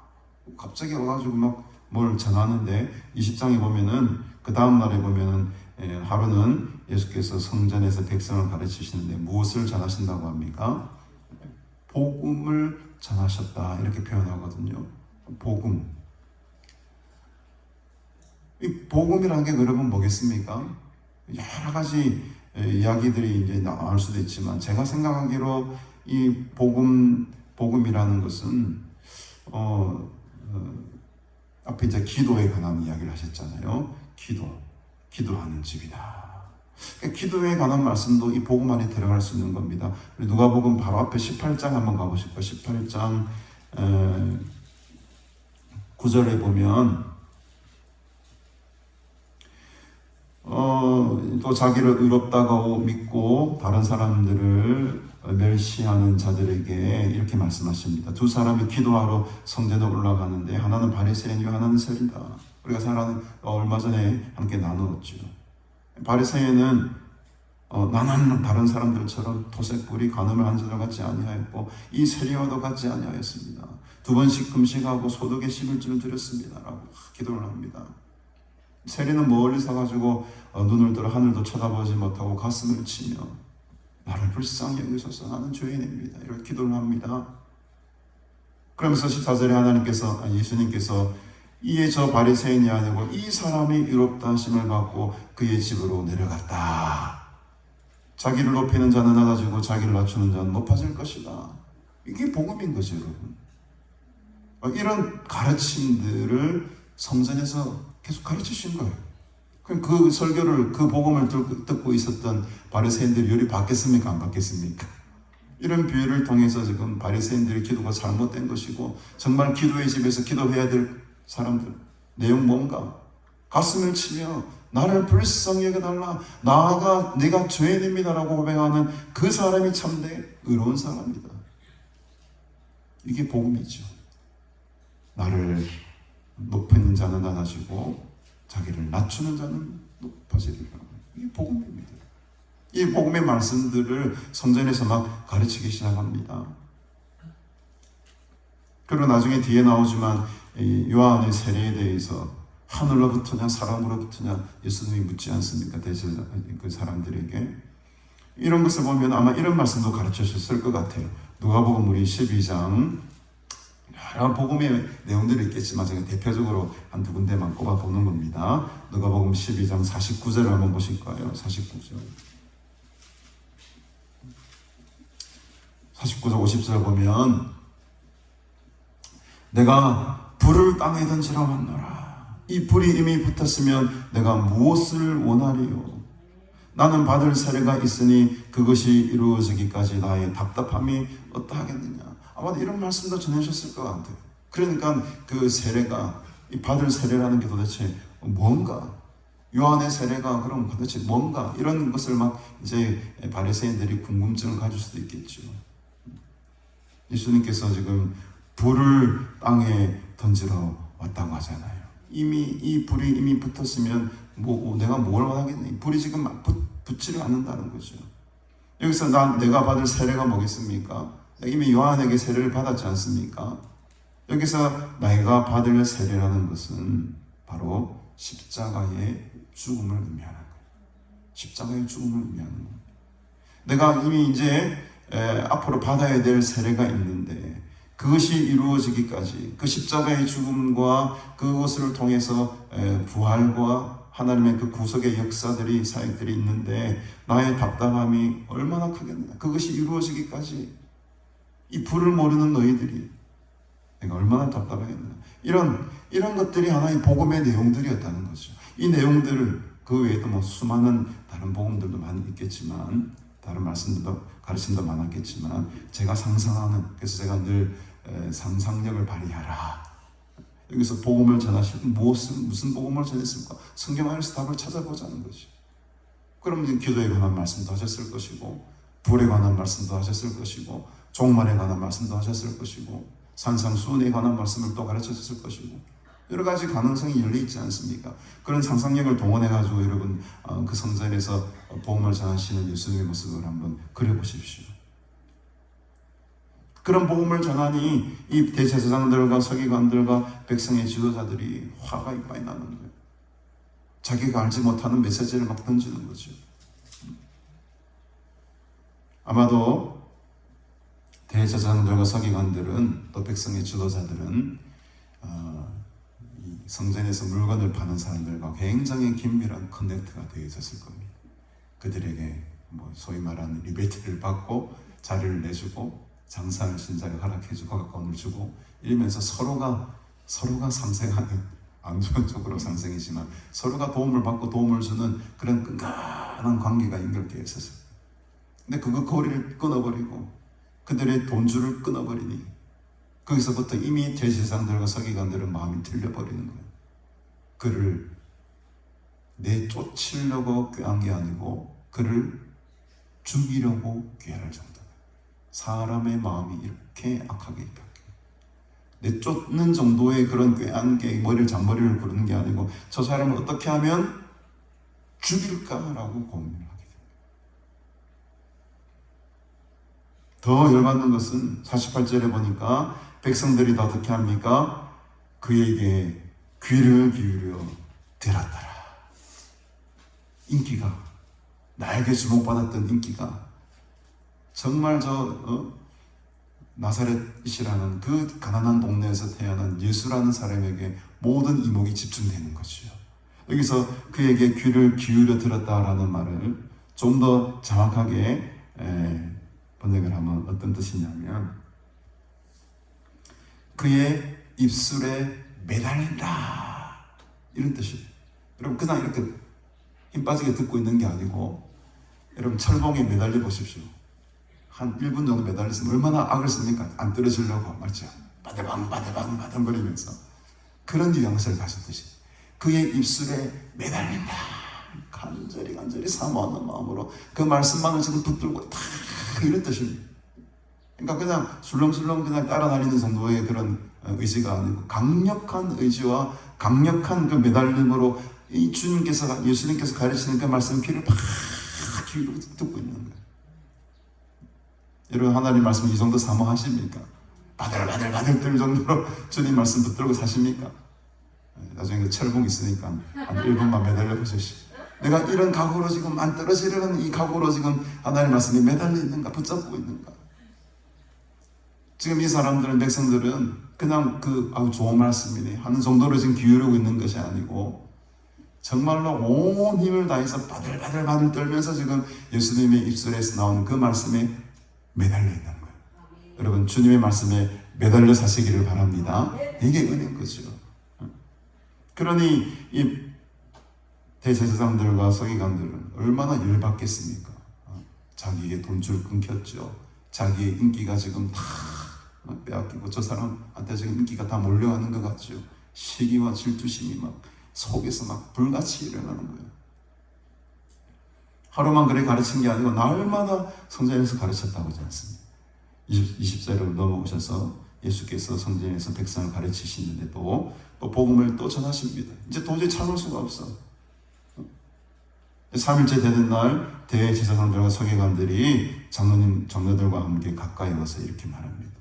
갑자기 와가지고 막 뭘 전하는데, 20장에 보면은 그 다음 날에 보면은 하루는 예수께서 성전에서 백성을 가르치시는데 무엇을 전하신다고 합니까? 복음을 전하셨다, 이렇게 표현하거든요. 복음. 이 복음이라는 게 여러분 뭐겠습니까? 여러 가지 이야기들이 이제 나올 수도 있지만, 제가 생각하기로 이 복음이라는 것은 앞에 이제 기도에 관한 이야기를 하셨잖아요. 기도하는 집이다. 그러니까 기도에 관한 말씀도 이 복음 안에 들어갈 수 있는 겁니다. 누가복음 바로 앞에 18장 한번 가보실까요? 18장 9절에 보면 또 자기를 의롭다고 믿고 다른 사람들을 멸시하는 자들에게 이렇게 말씀하십니다. 두 사람이 기도하러 성전에 올라가는데, 하나는 바리새인이요 하나는 세리다. 우리가 잘 아는 얼마 전에 함께 나누었죠. 바리새인은 나는 다른 사람들처럼 토색불이 간음을 한 자들 같지 아니하였고 이 세리와도 같지 아니하였습니다. 2번씩 금식하고 소득에 11조를 드렸습니다 라고 기도를 합니다. 세리는 멀리 서가지고 눈을 들어 하늘도 쳐다보지 못하고 가슴을 치며 나를 불쌍히 여기소서. 나는 죄인입니다. 이렇게 기도를 합니다. 그러면서 14절에 예수님께서 이에 저 바리새인이 아니고 이 사람이 의롭다 하심을 받고 그의 집으로 내려갔다. 자기를 높이는 자는 낮아지고 자기를 낮추는 자는 높아질 것이다. 이게 복음인 거죠, 여러분. 이런 가르침들을 성전에서 계속 가르치신 거예요. 그 설교를, 그 복음을 듣고 있었던 바리새인들이 열이 받겠습니까? 안 받겠습니까? 이런 비유를 통해서 지금 바리새인들의 기도가 잘못된 것이고, 정말 기도의 집에서 기도해야 될 사람들, 내용 뭔가? 가슴을 치며 나를 불쌍히 여겨달라, 나가 내가 죄인입니다라고 고백하는 그 사람이 참된 의로운 사람이다. 이게 복음이죠. 나를 높이는 자는 낮아지고 자기를 낮추는 자는 높아지리라. 이게 복음입니다. 이 복음의 말씀들을 성전에서 막 가르치기 시작합니다. 그리고 나중에 뒤에 나오지만 요한의 세례에 대해서 하늘로부터냐 사람으로부터냐 예수님이 묻지 않습니까? 그 사람들에게. 이런 것을 보면 아마 이런 말씀도 가르치셨을 것 같아요. 누가복음 우리 12장, 여러 복음의 내용들이 있겠지만 제가 대표적으로 한두 군데만 꼽아보는 겁니다. 누가복음 12장 49절을 한번 보실 거예요. 49절 50절 보면 내가 불을 땅에 던지러 왔노라. 이 불이 이미 붙었으면 내가 무엇을 원하리요? 나는 받을 세례가 있으니 그것이 이루어지기까지 나의 답답함이 어떠하겠느냐. 아마도 이런 말씀도 전해주셨을 것 같아요. 그러니까 그 세례가, 이 받을 세례라는 게 도대체 뭔가, 요한의 세례가 그럼 도대체 뭔가, 이런 것을 막 이제 바리새인들이 궁금증을 가질 수도 있겠죠. 예수님께서 지금 불을 땅에 던지러 왔다고 하잖아요. 이미 이 불이 이미 붙었으면 내가 뭘 원하겠니? 불이 지금 붙지를 않는다는 거죠. 여기서 내가 받을 세례가 뭐겠습니까? 이미 요한에게 세례를 받았지 않습니까? 여기서 내가 받을 세례라는 것은 바로 십자가의 죽음을 의미하는 거예요. 십자가의 죽음을 의미하는 거예요. 내가 이미 이제 앞으로 받아야 될 세례가 있는데 그것이 이루어지기까지 그 십자가의 죽음과 그것을 통해서 부활과 하나님의 그 구속의 역사들이 사역들이 있는데 나의 답답함이 얼마나 크겠느냐. 그것이 이루어지기까지 이 불을 모르는 너희들이 내가 얼마나 답답하겠느냐. 이런 것들이 하나의 복음의 내용들이었다는 거죠. 이 내용들을 그 외에도 뭐 수많은 다른 복음들도 많이 있겠지만 다른 말씀들도 가르침도 많았겠지만 제가 상상하는, 그래서 제가 늘 상상력을 발휘하라. 여기서 복음을 전하실 무슨 복음을 전했을까? 성경 안에서 답을 찾아보자는 거죠. 그럼 기도에 관한 말씀도 하셨을 것이고 불에 관한 말씀도 하셨을 것이고 종말에 관한 말씀도 하셨을 것이고 산상수훈에 관한 말씀을 또 가르쳐 주실 것이고 여러 가지 가능성이 열려 있지 않습니까? 그런 상상력을 동원해가지고 여러분 그 성전에서 복음을 전하시는 예수님의 모습을 한번 그려보십시오. 그런 복음을 전하니 이 대제사장들과 서기관들과 백성의 지도자들이 화가 이빨이 나는 거예요. 자기가 알지 못하는 메시지를 막 던지는 거죠. 아마도 대제사장들과 서기관들은 또 백성의 지도자들은 이 성전에서 물건을 파는 사람들과 굉장히 긴밀한 커넥트가 되어 있었을 겁니다. 그들에게 소위 말하는 리베이트를 받고 자리를 내주고 장사할 신자를 허락해주고 가까운을 주고 이러면서 서로가 상생하는, 안 좋은 쪽으로 상생이지만 서로가 도움을 받고 도움을 주는 그런 끈끈한 관계가 연결되어 있었어요. 근데 그거 고리를 끊어버리고 그들의 돈줄을 끊어버리니 거기서부터 이미 대제사장들과 서기관들은 마음이 틀려버리는 거예요. 그를 내쫓으려고 꾀한 게 아니고 그를 죽이려고 꾀할 정도. 사람의 마음이 이렇게 악하게 바뀌어요. 내쫓는 정도의 그런 꾀한 게 잔머리를 부르는 게 아니고 저 사람을 어떻게 하면 죽일까라고 고민을 하게 됩니다. 더 열받는 것은 48절에 보니까 백성들이 다 어떻게 합니까? 그에게 귀를 기울여 들었더라. 인기가, 나에게 주목받았던 인기가 정말 나사렛이라는 그 가난한 동네에서 태어난 예수라는 사람에게 모든 이목이 집중되는 것이요. 여기서 그에게 귀를 기울여 들었다라는 말을 좀 더 정확하게 번역을 하면 어떤 뜻이냐면 그의 입술에 매달린다 이런 뜻이에요. 여러분 그냥 이렇게 힘 빠지게 듣고 있는 게 아니고 여러분 철봉에 매달려 보십시오. 한 1분 정도 매달렸으면 얼마나 악을 씁니까? 안 떨어지려고 맞죠? 바들바들 거리면서 그런 뉘앙스를 가진 뜻이 그의 입술에 매달린다. 간절히 사모하는 마음으로 그 말씀만을 지금 붙들고 다 이런 뜻입니다. 그러니까 그냥 술렁술렁 그냥 따라 다니는 정도의 그런 의지가 아니고 강력한 의지와 강력한 그 매달림으로 이 주님께서 예수님께서 가르치는 그 말씀 귀를 팍 귀로 듣고 있는 거예요. 여러분 하나님 말씀 이 정도 사모하십니까? 바들바들 떨 정도로 주님 말씀 붙들고 사십니까? 나중에 그 철봉 있으니까 한 1분만 매달려 보십시오. 내가 이런 각오로 지금 안 떨어지려는 이 각오로 지금 하나님 말씀이 매달려 있는가 붙잡고 있는가? 지금 이 사람들은 백성들은 그냥 좋은 말씀이네 하는 정도로 지금 기울이고 있는 것이 아니고 정말로 온 힘을 다해서 바들바들 떨면서 지금 예수님의 입술에서 나오는 그 말씀에 매달려 있는 거예요. 여러분 주님의 말씀에 매달려 사시기를 바랍니다. 이게 은혜인 거죠. 그러니 이 대제사장들과 서기관들은 얼마나 열받겠습니까? 자기에게 돈줄 끊겼죠. 자기의 인기가 지금 다 빼앗기고 저 사람한테 지금 인기가 다 몰려가는 것 같죠. 시기와 질투심이 막 속에서 막 불같이 일어나는 거예요. 하루만 그렇게 가르친 게 아니고 날마다 성전에서 가르쳤다고 하지 않습니까? 20세를 넘어오셔서 예수께서 성전에서 백성을 가르치시는데 또 복음을 또 전하십니다. 이제 도저히 참을 수가 없어. 3일째 되는 날 대제사장들과 서기관들이 장로들과 함께 가까이 와서 이렇게 말합니다.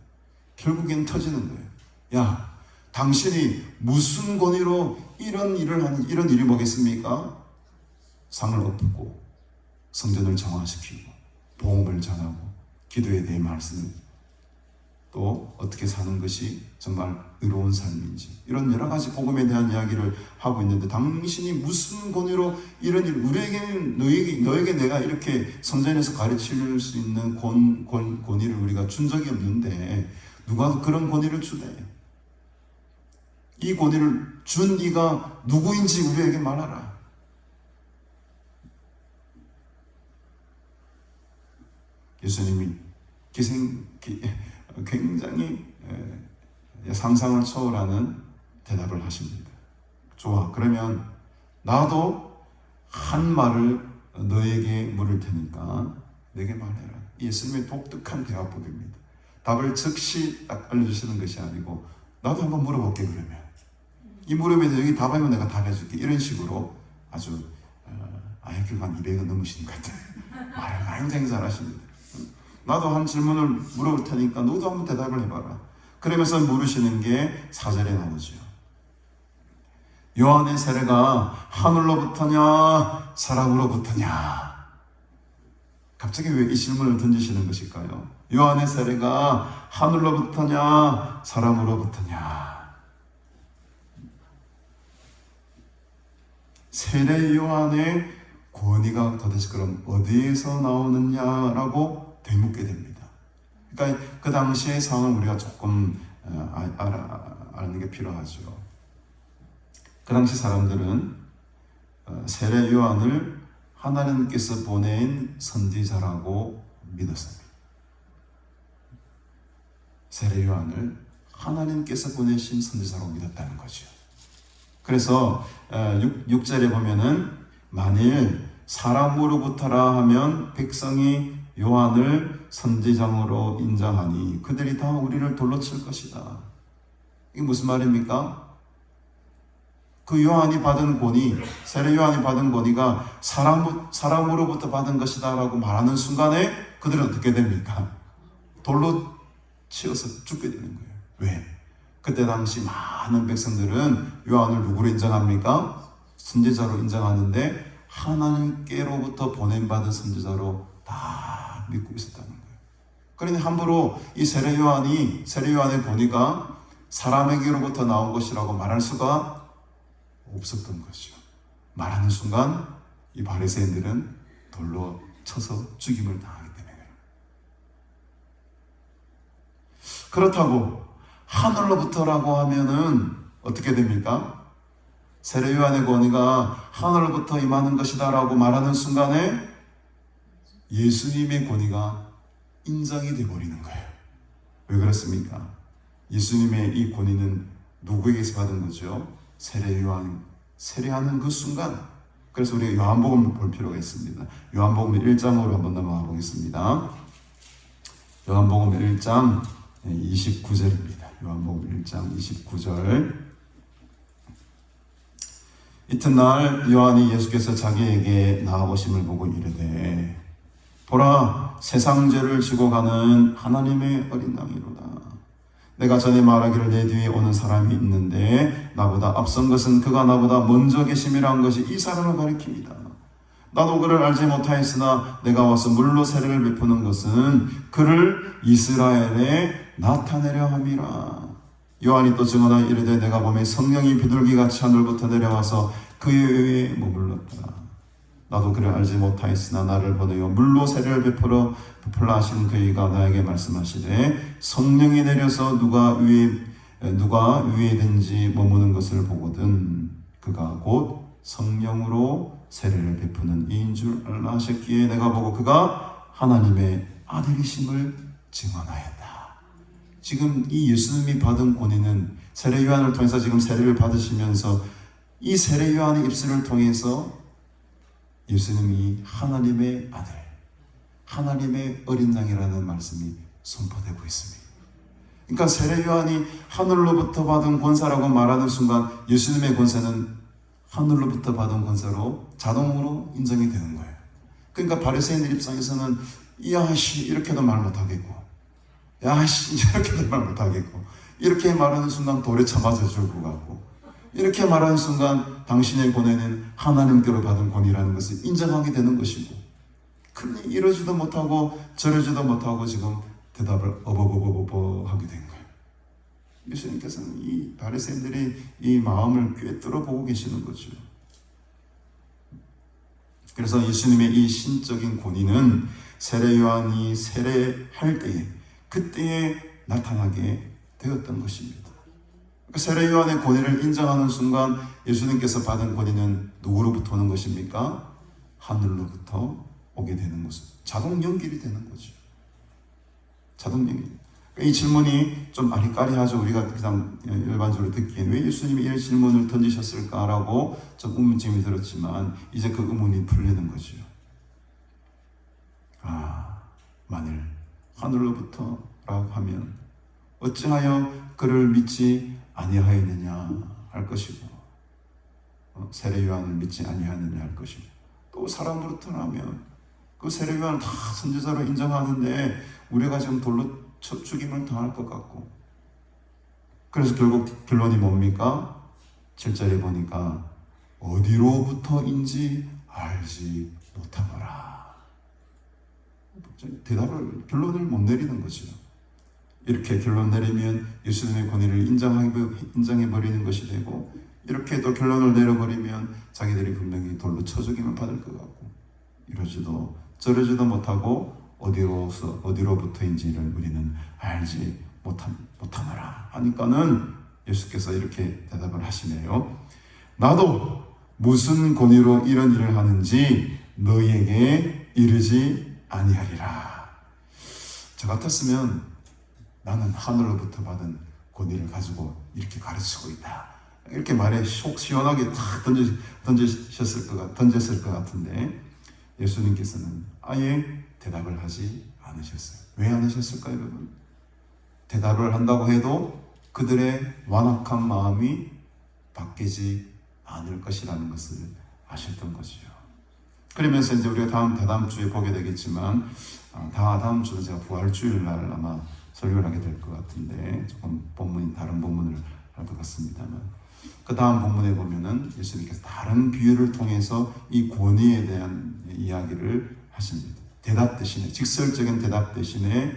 결국엔 터지는 거예요. 야, 당신이 무슨 권위로 이런 일을 하는 이런 일이 뭐겠습니까? 상을 엎고 성전을 정화시키고 복음을 전하고 기도에 대해 말씀을 또 어떻게 사는 것이 정말 의로운 삶인지 이런 여러 가지 복음에 대한 이야기를 하고 있는데 당신이 무슨 권위로 이런 일 우리에게는 너에게 내가 이렇게 성전에서 가르칠 수 있는 권위를 우리가 준 적이 없는데 누가 그런 권위를 주대? 이 권위를 준 이가 누구인지 우리에게 말하라. 예수님이 굉장히 상상을 초월하는 대답을 하십니다. 좋아, 그러면 나도 한 말을 너에게 물을 테니까 내게 말해라. 예수님의 독특한 대화법입니다. 답을 즉시 딱 알려주시는 것이 아니고 나도 한번 물어볼게. 그러면 이 물음에서 여기 답하면 내가 답해줄게. 이런 식으로 아주 IQ가 한 200은 넘으시는 것 같아요. 말을 굉장히 잘하십니다. 나도 한 질문을 물어볼 테니까 너도 한번 대답을 해봐라. 그러면서 물으시는 게 4절에 나오죠. 요한의 세례가 하늘로부터냐 사람으로부터냐? 갑자기 왜 이 질문을 던지시는 것일까요? 요한의 세례가 하늘로부터냐 사람으로부터냐? 세례 요한의 권위가 도대체 그럼 어디에서 나오느냐라고 되묻게 됩니다. 그러니까 그 당시의 상황을 우리가 조금 아는 게 필요하죠. 그 당시 사람들은 세례 요한을 하나님께서 보낸 선지자라고 믿었습니다. 세례 요한을 하나님께서 보내신 선지자라고 믿었다는 거죠. 그래서 6절에 보면은 만일 사람으로부터라 하면 백성이 요한을 선지자로 인정하니 그들이 다 우리를 돌로 칠 것이다. 이게 무슨 말입니까? 그 요한이 받은 권위, 세례 요한이 받은 권위가 사람으로부터 받은 것이다 라고 말하는 순간에 그들은 어떻게 됩니까? 돌로 치어서 죽게 되는 거예요. 왜? 그때 당시 많은 백성들은 요한을 누구로 인정합니까? 선지자로 인정하는데 하나님께로부터 보냄받은 선지자로 다 믿고 있었다는 거예요. 그러니 함부로 이 세례 요한의 권위가 사람에게로부터 나온 것이라고 말할 수가 없었던 것이죠. 말하는 순간 이 바리새인들은 돌로 쳐서 죽임을 당하기 때문에 그렇다고 하늘로부터라고 하면은 어떻게 됩니까? 세례 요한의 권위가 하늘로부터 임하는 것이다라고 말하는 순간에 예수님의 권위가 인정이 되어버리는 거예요. 왜 그렇습니까? 예수님의 이 권위는 누구에게서 받은 거죠? 세례 요한 세례하는 그 순간. 그래서 우리가 요한복음을 볼 필요가 있습니다. 요한복음 1장으로 한번 넘어가 보겠습니다. 요한복음 1장 29절입니다. 요한복음 1장 29절. 이튿날 요한이 예수께서 자기에게 나아오심을 보고 이르되 보라, 세상 죄를 지고 가는 하나님의 어린 양이로다. 내가 전에 말하기를 내 뒤에 오는 사람이 있는데 나보다 앞선 것은 그가 나보다 먼저 계심이라는 것이 이 사람을 가리킵니다. 나도 그를 알지 못하였으나 내가 와서 물로 세례를 베푸는 것은 그를 이스라엘에 나타내려 함이라. 요한이 또 증언하여 이르되 내가 보매 성령이 비둘기같이 하늘부터 내려와서 그의 위에 머물렀더라. 나도 그를 알지 못하였으나 나를 보내어 물로 세례를 베풀라 하시는 그이가 나에게 말씀하시되 성령이 내려서 누가 위에든지 머무는 것을 보거든 그가 곧 성령으로 세례를 베푸는 이인 줄 알라 하셨기에 내가 보고 그가 하나님의 아들이심을 증언하였다. 지금 이 예수님이 받은 권위는 세례 요한을 통해서 지금 세례를 받으시면서 이 세례 요한의 입술을 통해서 예수님이 하나님의 아들, 하나님의 어린 양이라는 말씀이 선포되고 있습니다. 그러니까 세례 요한이 하늘로부터 받은 권세라고 말하는 순간 예수님의 권세는 하늘로부터 받은 권세로 자동으로 인정이 되는 거예요. 그러니까 바리새인들 입장에서는 야씨 이렇게도 말 못하겠고 야씨 이렇게도 말 못하겠고 이렇게 말하는 순간 돌에 쳐맞아 죽을 것 같고 이렇게 말하는 순간 당신의 권위는 하나님께로 받은 권위라는 것을 인정하게 되는 것이고 그런데 이러지도 못하고 저러지도 못하고 지금 대답을 어버버버버 하게 된 거예요. 예수님께서는 이 바리새인들이 이 마음을 꿰뚫어 보고 계시는 거죠. 그래서 예수님의 이 신적인 권위는 세례 요한이 세례할 때에 그때에 나타나게 되었던 것입니다. 세례 요한의 권위를 인정하는 순간 예수님께서 받은 권위는 누구로부터 오는 것입니까? 하늘로부터 오게 되는 것은 자동 연결이 되는 거죠. 자동 연결. 이 질문이 좀 아리까리하죠. 우리가 그냥 일반적으로 듣기엔 왜 예수님이 이런 질문을 던지셨을까라고 좀 의문점이 들었지만 이제 그 의문이 풀리는 거죠. 만일 하늘로부터라고 하면 어찌하여 그를 믿지 아니하였느냐 할 것이고 세례 요한을 믿지 아니하느냐 할 것이고 또 사람으로부터라면 그 세례 요한을 다 선지자로 인정하는데 우리가 지금 돌로 죽임을 당할 것 같고 그래서 결국 결론이 뭡니까? 7절에 보니까 어디로부터인지 알지 못하노라. 결론을 못 내리는 거죠. 이렇게 결론 내리면 예수님의 권위를 인정해버리는 것이 되고 이렇게 또 결론을 내려버리면 자기들이 분명히 돌로 쳐 죽임을 받을 것 같고 이러지도 저러지도 못하고 어디로부터인지를 우리는 알지 못하노라 하니까는 예수께서 이렇게 대답을 하시네요. 나도 무슨 권위로 이런 일을 하는지 너희에게 이르지 아니하리라. 저 같았으면 나는 하늘로부터 받은 권위를 가지고 이렇게 가르치고 있다. 이렇게 말에 속 시원하게 탁 던졌을 것 같은데 예수님께서는 아예 대답을 하지 않으셨어요. 왜 안 하셨을까요, 여러분? 대답을 한다고 해도 그들의 완악한 마음이 바뀌지 않을 것이라는 것을 아셨던 거죠. 그러면서 이제 우리가 다다음 주에 보게 되겠지만 다다음 주는 제가 부활주일 날 아마 설교를 하게 될 것 같은데 조금 본문이 다른 본문을 할 것 같습니다만 그 다음 본문에 보면은 예수님께서 다른 비유를 통해서 이 권위에 대한 이야기를 하십니다. 대답 대신에 직설적인 대답 대신에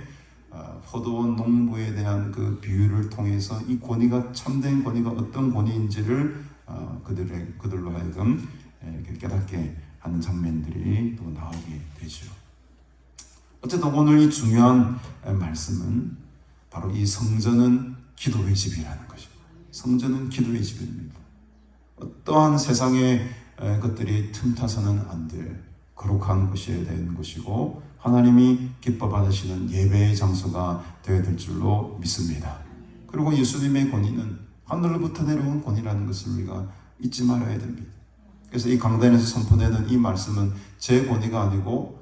포도원 농부에 대한 그 비유를 통해서 이 권위가 참된 권위가 어떤 권위인지를 그들로 하여금 이렇게 깨닫게 하는 장면들이 또 나오게 되죠. 어쨌든 오늘 이 중요한 말씀은 바로 이 성전은 기도의 집이라는 것입니다. 성전은 기도의 집입니다. 어떠한 세상의 것들이 틈타서는 안 될 거룩한 곳이 되는 것이고 하나님이 기뻐 받으시는 예배의 장소가 되어야 될 줄로 믿습니다. 그리고 예수님의 권위는 하늘로부터 내려온 권위라는 것을 우리가 잊지 말아야 됩니다. 그래서 이 강단에서 선포되는 이 말씀은 제 권위가 아니고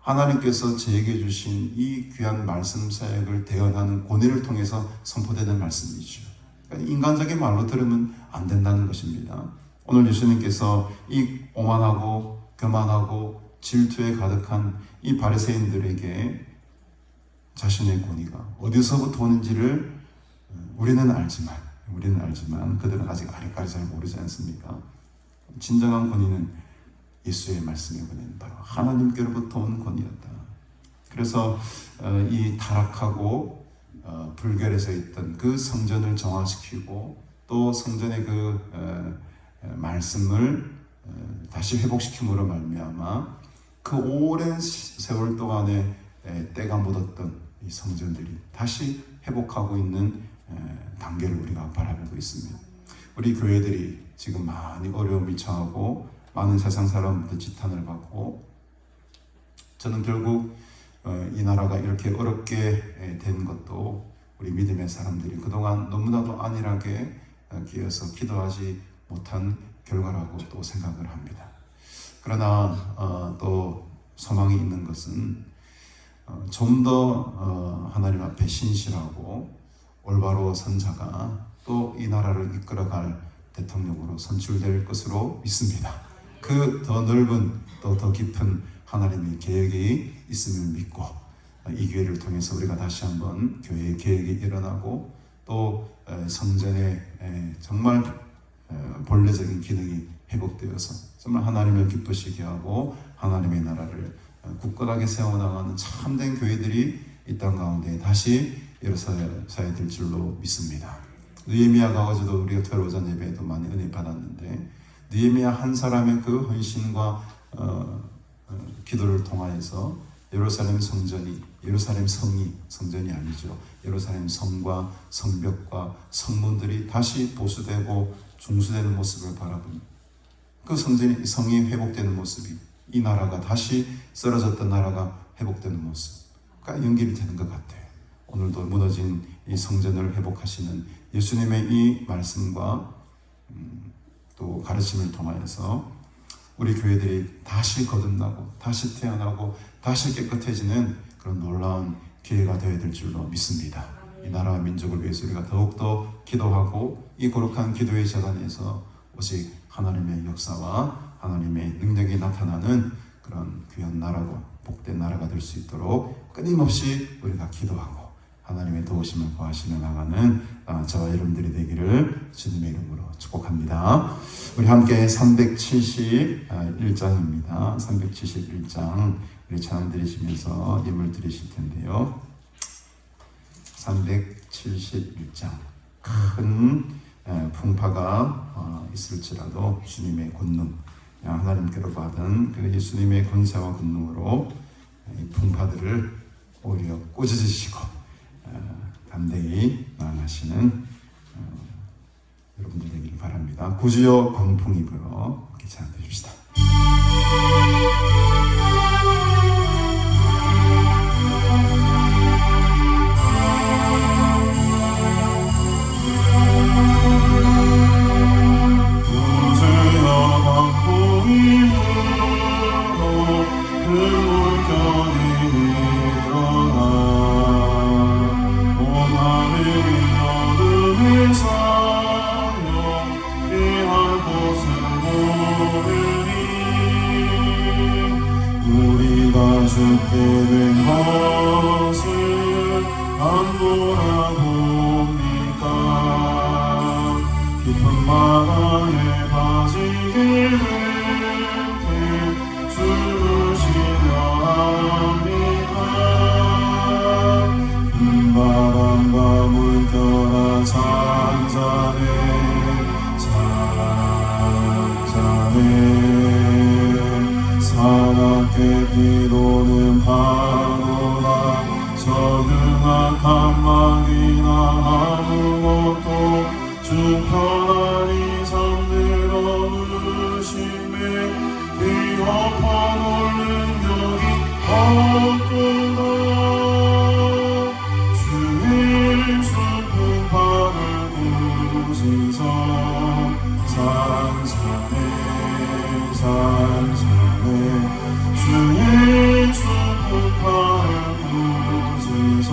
하나님께서 저에게 주신 이 귀한 말씀 사역을 대언하는 권위를 통해서 선포되는 말씀이죠. 그러니까 인간적인 말로 들으면 안 된다는 것입니다. 오늘 예수님께서 이 오만하고 교만하고 질투에 가득한 이 바리새인들에게 자신의 권위가 어디서부터 오는지를 우리는 알지만 그들은 아직 아직까지 잘 모르지 않습니까? 진정한 권위는 예수의 말씀의 권위는 바로 하나님께로부터 온 권위였다. 그래서 이 타락하고 불결해서 있던 그 성전을 정화시키고 또 성전의 그 말씀을 다시 회복시킴으로 말미암아 그 오랜 세월 동안에 때가 묻었던 이 성전들이 다시 회복하고 있는 단계를 우리가 바라보고 있습니다. 우리 교회들이 지금 많이 어려움을 처하고 많은 세상 사람부터 지탄을 받고 저는 결국 이 나라가 이렇게 어렵게 된 것도 우리 믿음의 사람들이 그동안 너무나도 안일하게 기어서 기도하지 못한 결과라고 또 생각을 합니다. 그러나 또 소망이 있는 것은 좀 더 하나님 앞에 신실하고 올바로 선 자가 또 이 나라를 이끌어갈 대통령으로 선출될 것으로 믿습니다. 그 더 넓은 또 더 깊은 하나님의 계획이 있음을 믿고 이 기회를 통해서 우리가 다시 한번 교회의 계획이 일어나고 또 성전의 정말 본래적인 기능이 회복되어서 정말 하나님을 기쁘시게 하고 하나님의 나라를 굳건하게 세워나가는 참된 교회들이 이 땅 가운데 다시 일어서야 될 줄로 믿습니다. 느헤미야가 어제도 우리가 토요일 오전 예배에도 많이 은혜 받았는데 느헤미야 한 사람의 그 헌신과 기도를 통하여서 예루살렘 성전이 예루살렘 성전이 아니죠. 예루살렘 성과 성벽과 성문들이 다시 보수되고 중수되는 모습을 바라보니 그 성이 회복되는 모습이 이 나라가 다시 쓰러졌던 나라가 회복되는 모습과 연결이 되는 것 같아요. 오늘도 무너진 이 성전을 회복하시는 예수님의 이 말씀과 또 가르침을 통하여서 우리 교회들이 다시 거듭나고 다시 태어나고 다시 깨끗해지는 그런 놀라운 기회가 되어야 될 줄로 믿습니다. 이 나라와 민족을 위해서 우리가 더욱더 기도하고 이 거룩한 기도의 재단에서 오직 하나님의 역사와 하나님의 능력이 나타나는 그런 귀한 나라고 복된 나라가 될 수 있도록 끊임없이 우리가 기도하고 하나님의 도우심을 구하시며 나가는 저와 여러분들이 되기를 주님의 이름으로 축복합니다. 우리 함께 371장입니다. 371장 우리 찬양 드리시면서 예물 드리실 텐데요. 371장 큰 풍파가 있을지라도 주님의 권능 하나님께로 받은 그 예수님의 권세와 권능으로 이 풍파들을 오히려 꾸짖으시고 담대히 나아가시는 여러분들 되기를 바랍니다. 구주여 광풍이 불어 함께 찬양 드립시다. 죽게 된 것을 안 돌아봅니까? 깊은 바다에 빠지길 주시려 합니까? 사납게 비도는 파도나 적응한 한마디나 아무것도 주 편안히 잠들어 의심에 위협한 올는 여기 없구나 주의 슬픈 발을 부지서 산산해 주의 슬픈 발을 부지서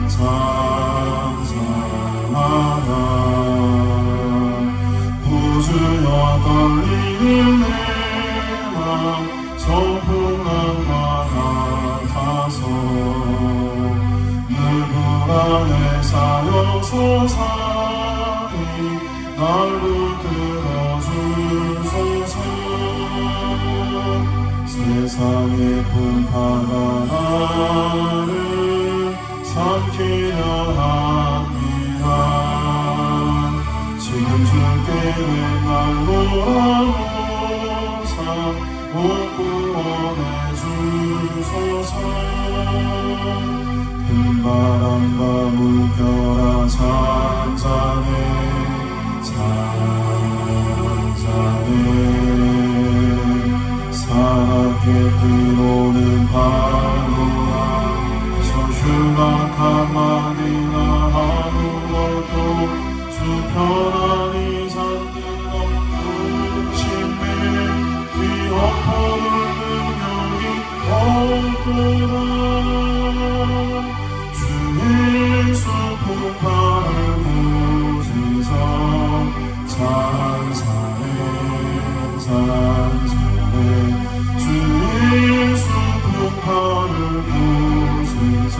찬송하라 부주여 떨리는 내 맘 성풍랑과 같아서 늘 불안에 쌓여서 사니 날 붙들어 주소서 세상의 풍파가 나를 삼키려 합니다 지금 주께 날 돌아오사 못 구원해 주소서 큰 바람과 물결아 잔잔해 사납게 뛰노는 파도와 저휴가 한마디나 아무것도 주 편안히 잠들어 의심에 위협하는 능력이 없구나 주의 슬픈 발을 부지서 찬송해 주의 슬픈 발을 부지서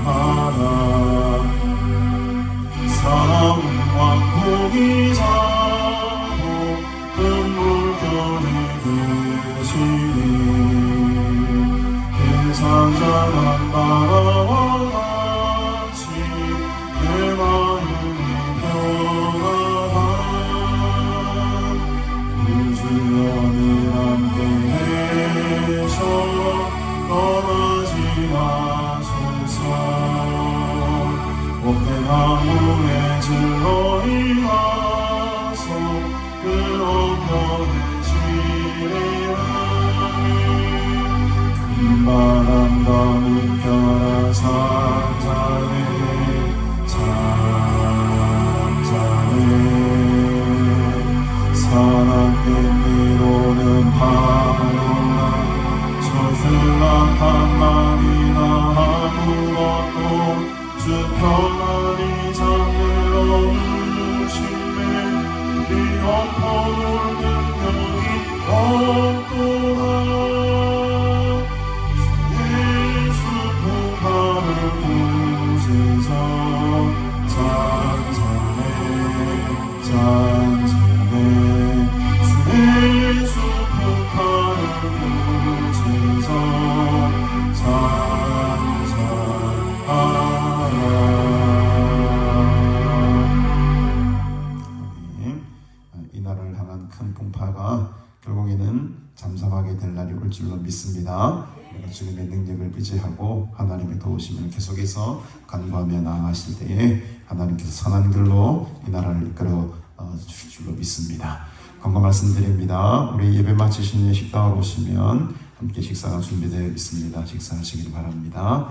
찬송하라 사랑은 왕국이 자고 큰 물결이 드시니 인상장한 바라와 같이 내 마음이 변하다 주여 늘 함께 계셔 떠나지 마소서 못된 나무에 즐거이 와서 그 엉덩이 지내라니 큰 바람과 물결아 잔잔해 사납게 뛰노는 파도나 저휴가 한마디나 아무것도 주 편안히 잠들어 의심에 위협하는 능력이 없구나 주의 슬픈 발을 부지서 찬송해 주의 슬픈 발을 부지서 찬송하라 이 날을 향한 큰 풍파가 결국에는 잠잠하게 될 날이 올 줄로 믿습니다. 우리가 주님의 능력을 의지하고 하나님의 도우심을 계속해서 간구하며 나아가실 때에 하나님께서 선한 길로 이 나라를 이끌어 주실 줄로 믿습니다. 건강 말씀드립니다. 우리 예배 마치신 식당으로 오시면 함께 식사가 준비되어 있습니다. 식사하시길 바랍니다.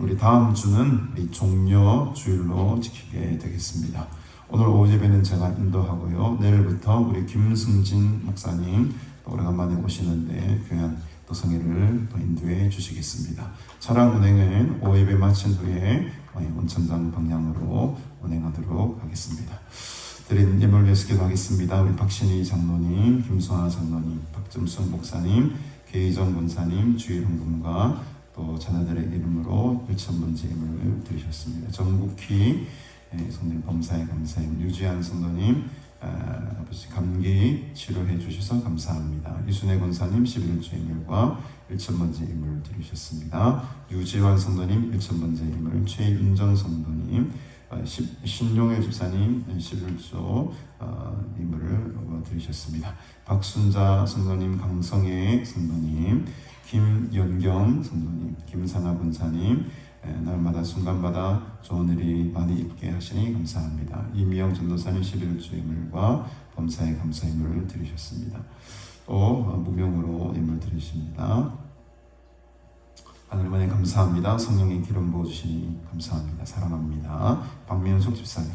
우리 다음 주는 우리 종려 주일로 지키게 되겠습니다. 오늘 오후 예배는 제가 인도하고요. 내일부터 우리 김승진 목사님 또 오래간만에 오시는데 귀한 또 성회를 또 인도해 주시겠습니다. 차량 운행은 오후 예배 마친 후에 온천장 방향으로 운행하도록 하겠습니다. 드린 예물을 위해서 기도하겠습니다. 우리 박신희 장로님, 김수아 장로님, 박점수 목사님, 계희정 권사님, 주일헌금과 또 자녀들의 이름으로 1,000번째 예물을 드리셨습니다. 정국희 성님 범사에 감사해 유지한 성도님 아버지 감기 치료해 주셔서 감사합니다. 이순혜 권사님 11조 예물과 1,000번째 예물을 드리셨습니다. 유지환 성도님 1,000번째 예물, 최윤정 성도님 신용일 집사님 11조 임무를 드리셨습니다. 박순자 성도님, 강성애 성도님, 김연경 성도님, 김산아 군사님, 날마다 순간마다 좋은 일이 많이 있게 하시니 감사합니다. 이미영 전도사님 11조 임물과 범사의 감사 임물을 드리셨습니다. 또 무명으로 임물 드리십니다. 하늘만에 감사합니다. 성령의 기름 부어주시니 감사합니다. 사랑합니다. 박민숙 집사님,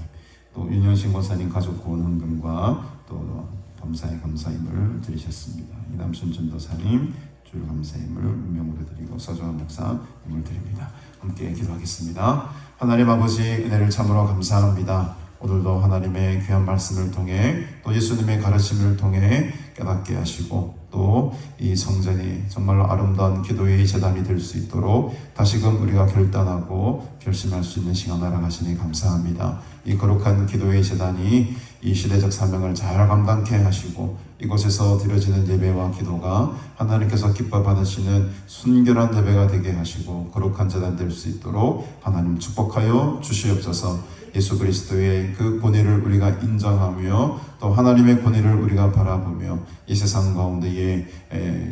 또 윤현신 권사님 가족 구원 헌금과 또 범사의 감사임을 드리셨습니다. 이남순 전도사님 주일 감사임을 운명으로 드리고 서정환 목사 임을 드립니다. 함께 기도하겠습니다. 하나님 아버지, 은혜를 참으로 감사합니다. 오늘도 하나님의 귀한 말씀을 통해 또 예수님의 가르침을 통해 깨닫게 하시고 또 이 성전이 정말로 아름다운 기도의 제단이 될 수 있도록 다시금 우리가 결단하고 결심할 수 있는 시간 허락하시니 감사합니다. 이 거룩한 기도의 제단이 이 시대적 사명을 잘 감당케 하시고 이곳에서 드려지는 예배와 기도가 하나님께서 기뻐 받으시는 순결한 예배가 되게 하시고 거룩한 제단 될 수 있도록 하나님 축복하여 주시옵소서. 예수 그리스도의 그 권위를 우리가 인정하며 또 하나님의 권위를 우리가 바라보며 이 세상 가운데에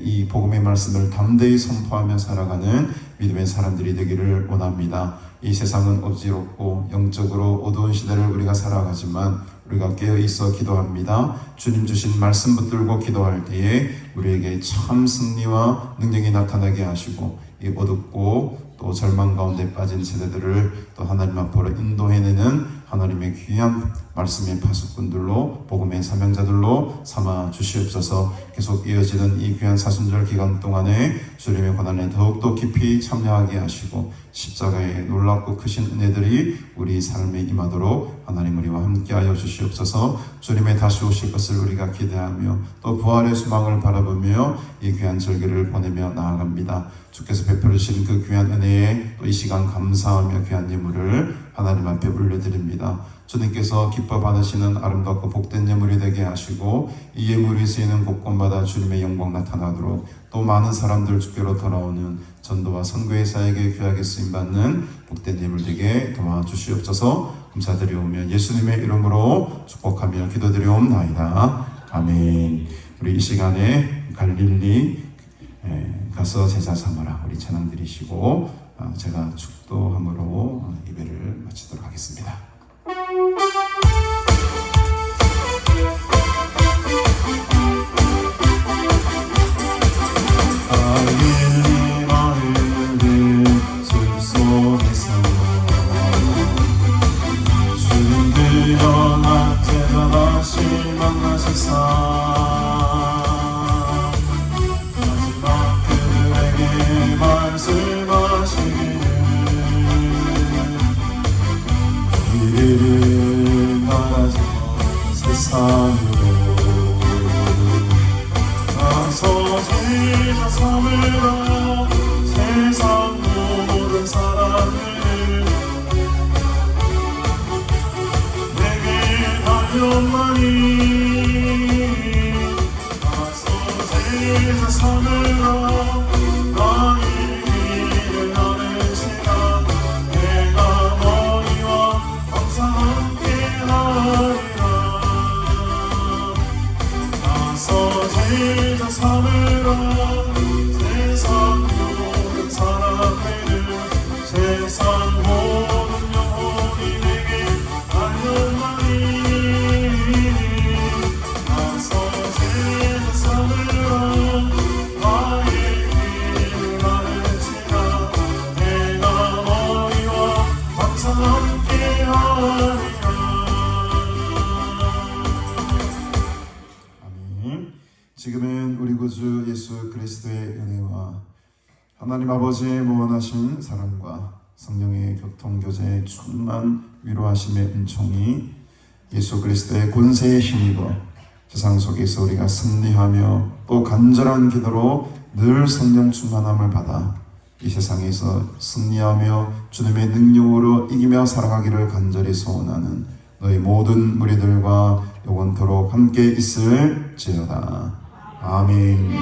이 복음의 말씀을 담대히 선포하며 살아가는 믿음의 사람들이 되기를 원합니다. 이 세상은 어지럽고 영적으로 어두운 시대를 우리가 살아가지만 우리가 깨어있어 기도합니다. 주님 주신 말씀 붙들고 기도할 때에 우리에게 참 승리와 능력이 나타나게 하시고 이 어둡고 또 절망 가운데 빠진 세대들을 또 하나님 앞으로 인도해내는 하나님의 귀한 말씀의 파수꾼들로 복음의 사명자들로 삼아 주시옵소서. 계속 이어지는 이 귀한 사순절 기간 동안에 주님의 고난에 더욱더 깊이 참여하게 하시고 십자가의 놀랍고 크신 은혜들이 우리 삶에 임하도록 하나님 우리와 함께하여 주시옵소서. 주님의 다시 오실 것을 우리가 기대하며 또 부활의 소망을 바라보며 이 귀한 절기를 보내며 나아갑니다. 주께서 베풀어 주신 그 귀한 은혜에 또 이 시간 감사하며 귀한 예물을 하나님 앞에 올려드립니다. 주님께서 기뻐 받으시는 아름답고 복된 예물이 되게 하시고 이 예물이 쓰이는 곳곳마다 주님의 영광 나타나도록 또 많은 사람들 주께로 돌아오는 전도와 선교의 사역에 귀하게 쓰임받는 복된 예물 되게 도와주시옵소서. 감사드리오며 예수님의 이름으로 축복하며 기도드리옵나이다. 아멘. 우리 이 시간에 갈릴리 가서 제자 삼아라 우리 찬양 드리시고 제가 축도함으로 예배를 마치도록 하겠습니다. 세상 모든 사람을 내게 달려만이 가서 세상 삼으라 나의 길을 가르치라 내가 너희와 항상 함께하리라 가서 세상 삼으라 세상 모든 사람들을 세상 모든 영혼이 내게 달려나니 가서 세상 삼으라 나의 길을 가르치라 내가 너희와 항상 함께하리라. 아멘. 지금은 우리 구주 예수 그리스도의 은혜와 하나님 아버지의 무한하신 사랑과 성령의 교통교제의 충만 위로하심의 은총이 예수 그리스도의 권세에 힘입어 세상 속에서 우리가 승리하며 또 간절한 기도로 늘 성령 충만함을 받아 이 세상에서 승리하며 주님의 능력으로 이기며 살아가기를 간절히 소원하는 너희 모든 무리들과 영원토록 함께 있을지어다. 아멘.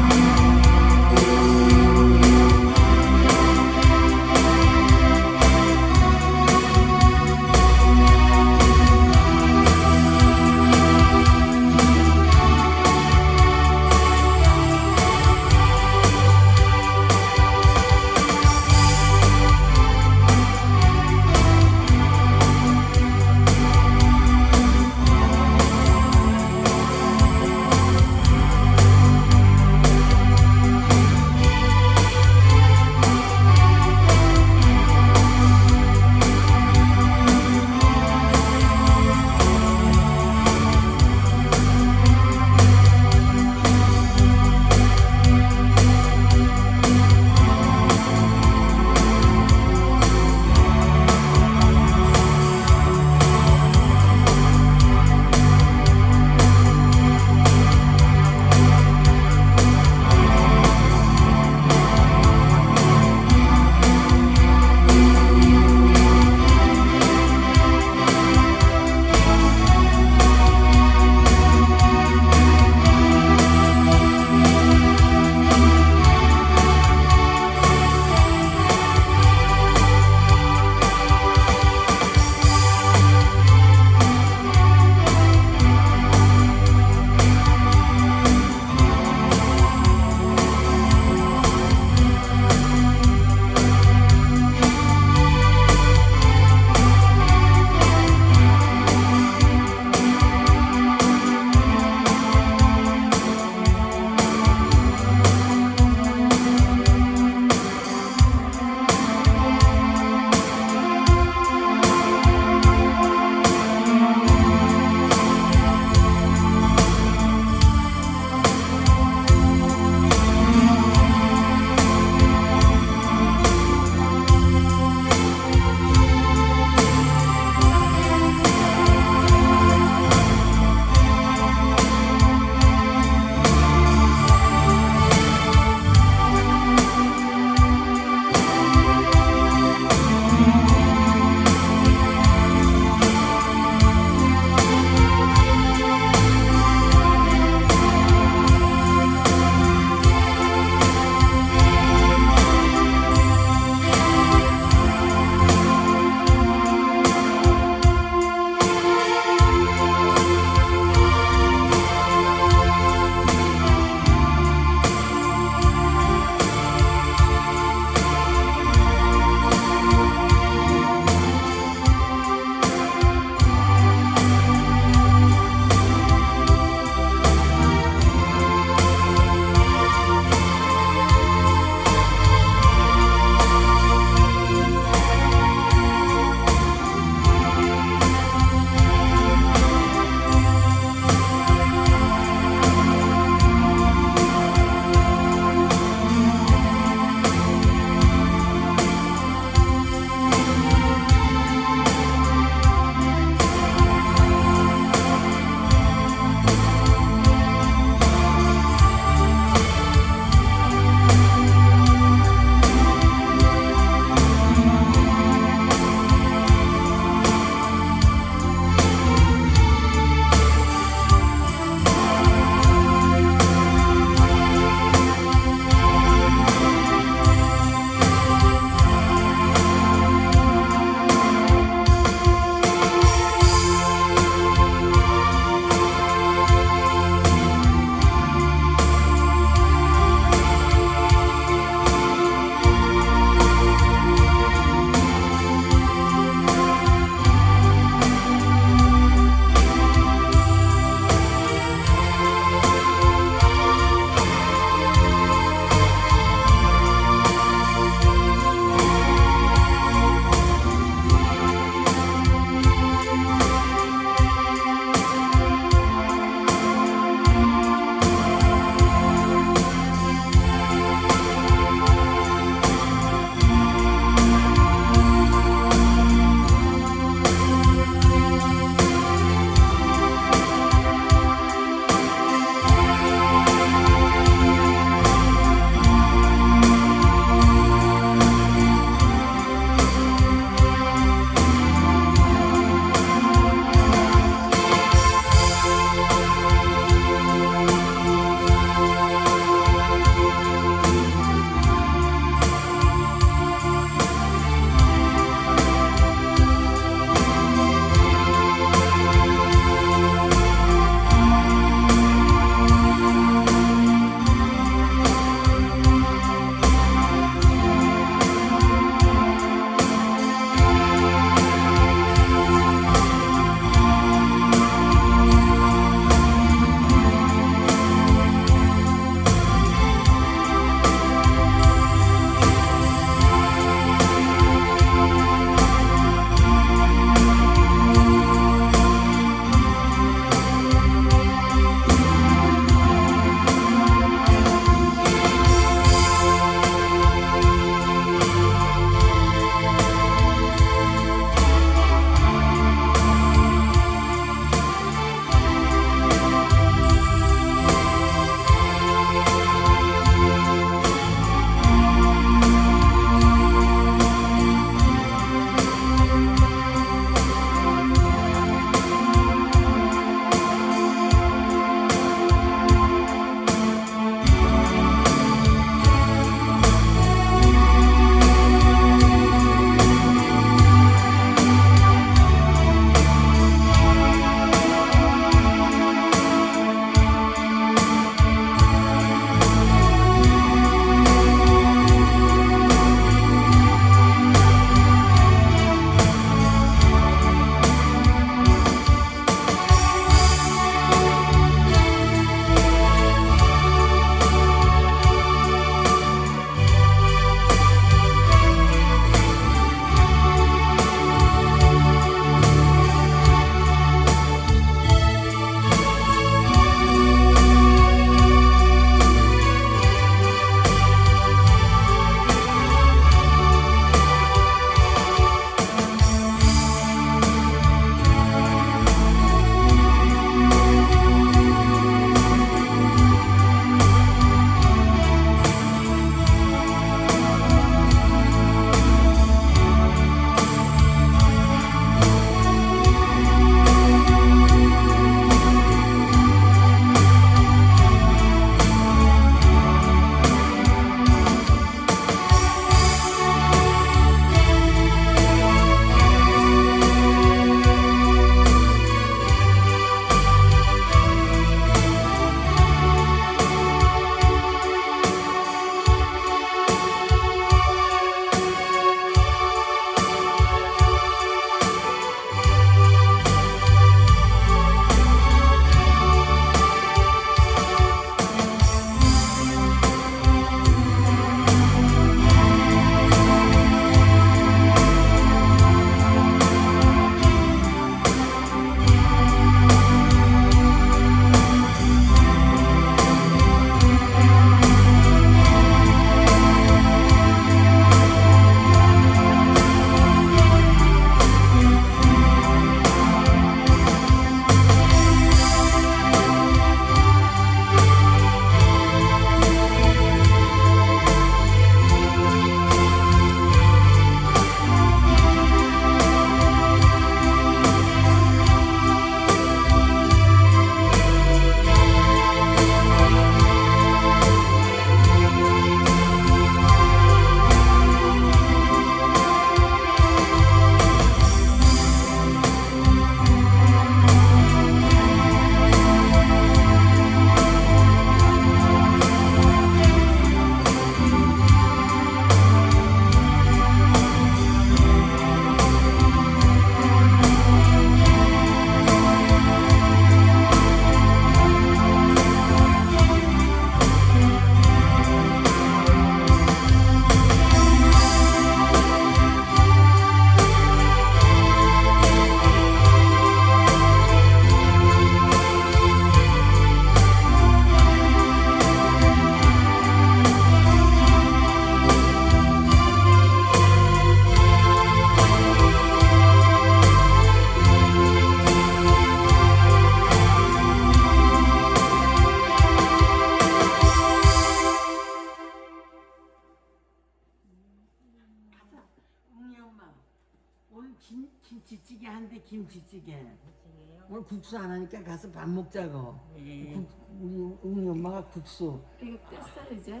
오늘 김치찌개 한대 김치찌개. 김치찌개요? 오늘 국수 안 하니까 가서 밥 먹자고. 예. 우리 응이 엄마가 국수 이거 뗐어 이제?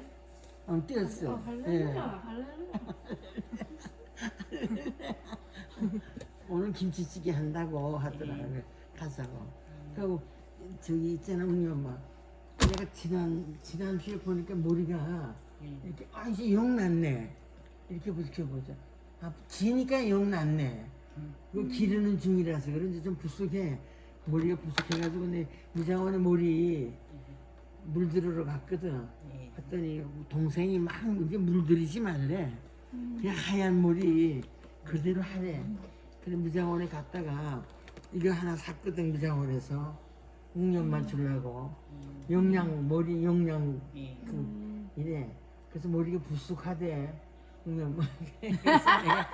띄었어. 할렐루야 할렐루야. 오늘 김치찌개 한다고 하더라고요. 가자고. 그리고 저기 있잖아 응이 엄마. 내가 지난주에 보니까 머리가 이렇게 이제 영 났네. 이렇게 비켜보자. 기니까 영 났네. 그 기르는 중이라서 그런지 좀 부숙해. 머리가 부숙해가지고 내 이장원의 머리 물들으러 갔거든. 갔더니 동생이 막 이제 물들이지 말래. 그냥 하얀 머리 그대로 하래. 그래 무장원에 갔다가 이거 하나 샀거든 무장원에서. 응년만 주려고. 머리 영양 이래. 그래서 머리가 부숙하대. 응년만. 그래서 내가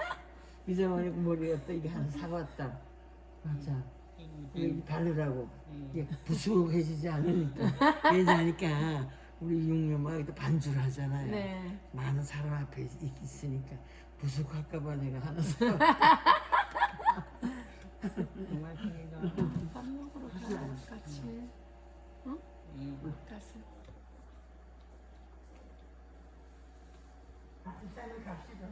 무장원에 머리가 또 이게 하나 사왔다. 맞아. 여기 바르라고. 이게 부숙해지지 않으니까. 그러니까 우리 육녀만 여기다 반주를 하잖아요. 네. 많은 사람 앞에 있으니까 부숙할까봐 내가 하나 사. 정말 생일도 밥 먹으러 가 같이. 응? 가서. 쌀을 갑시다.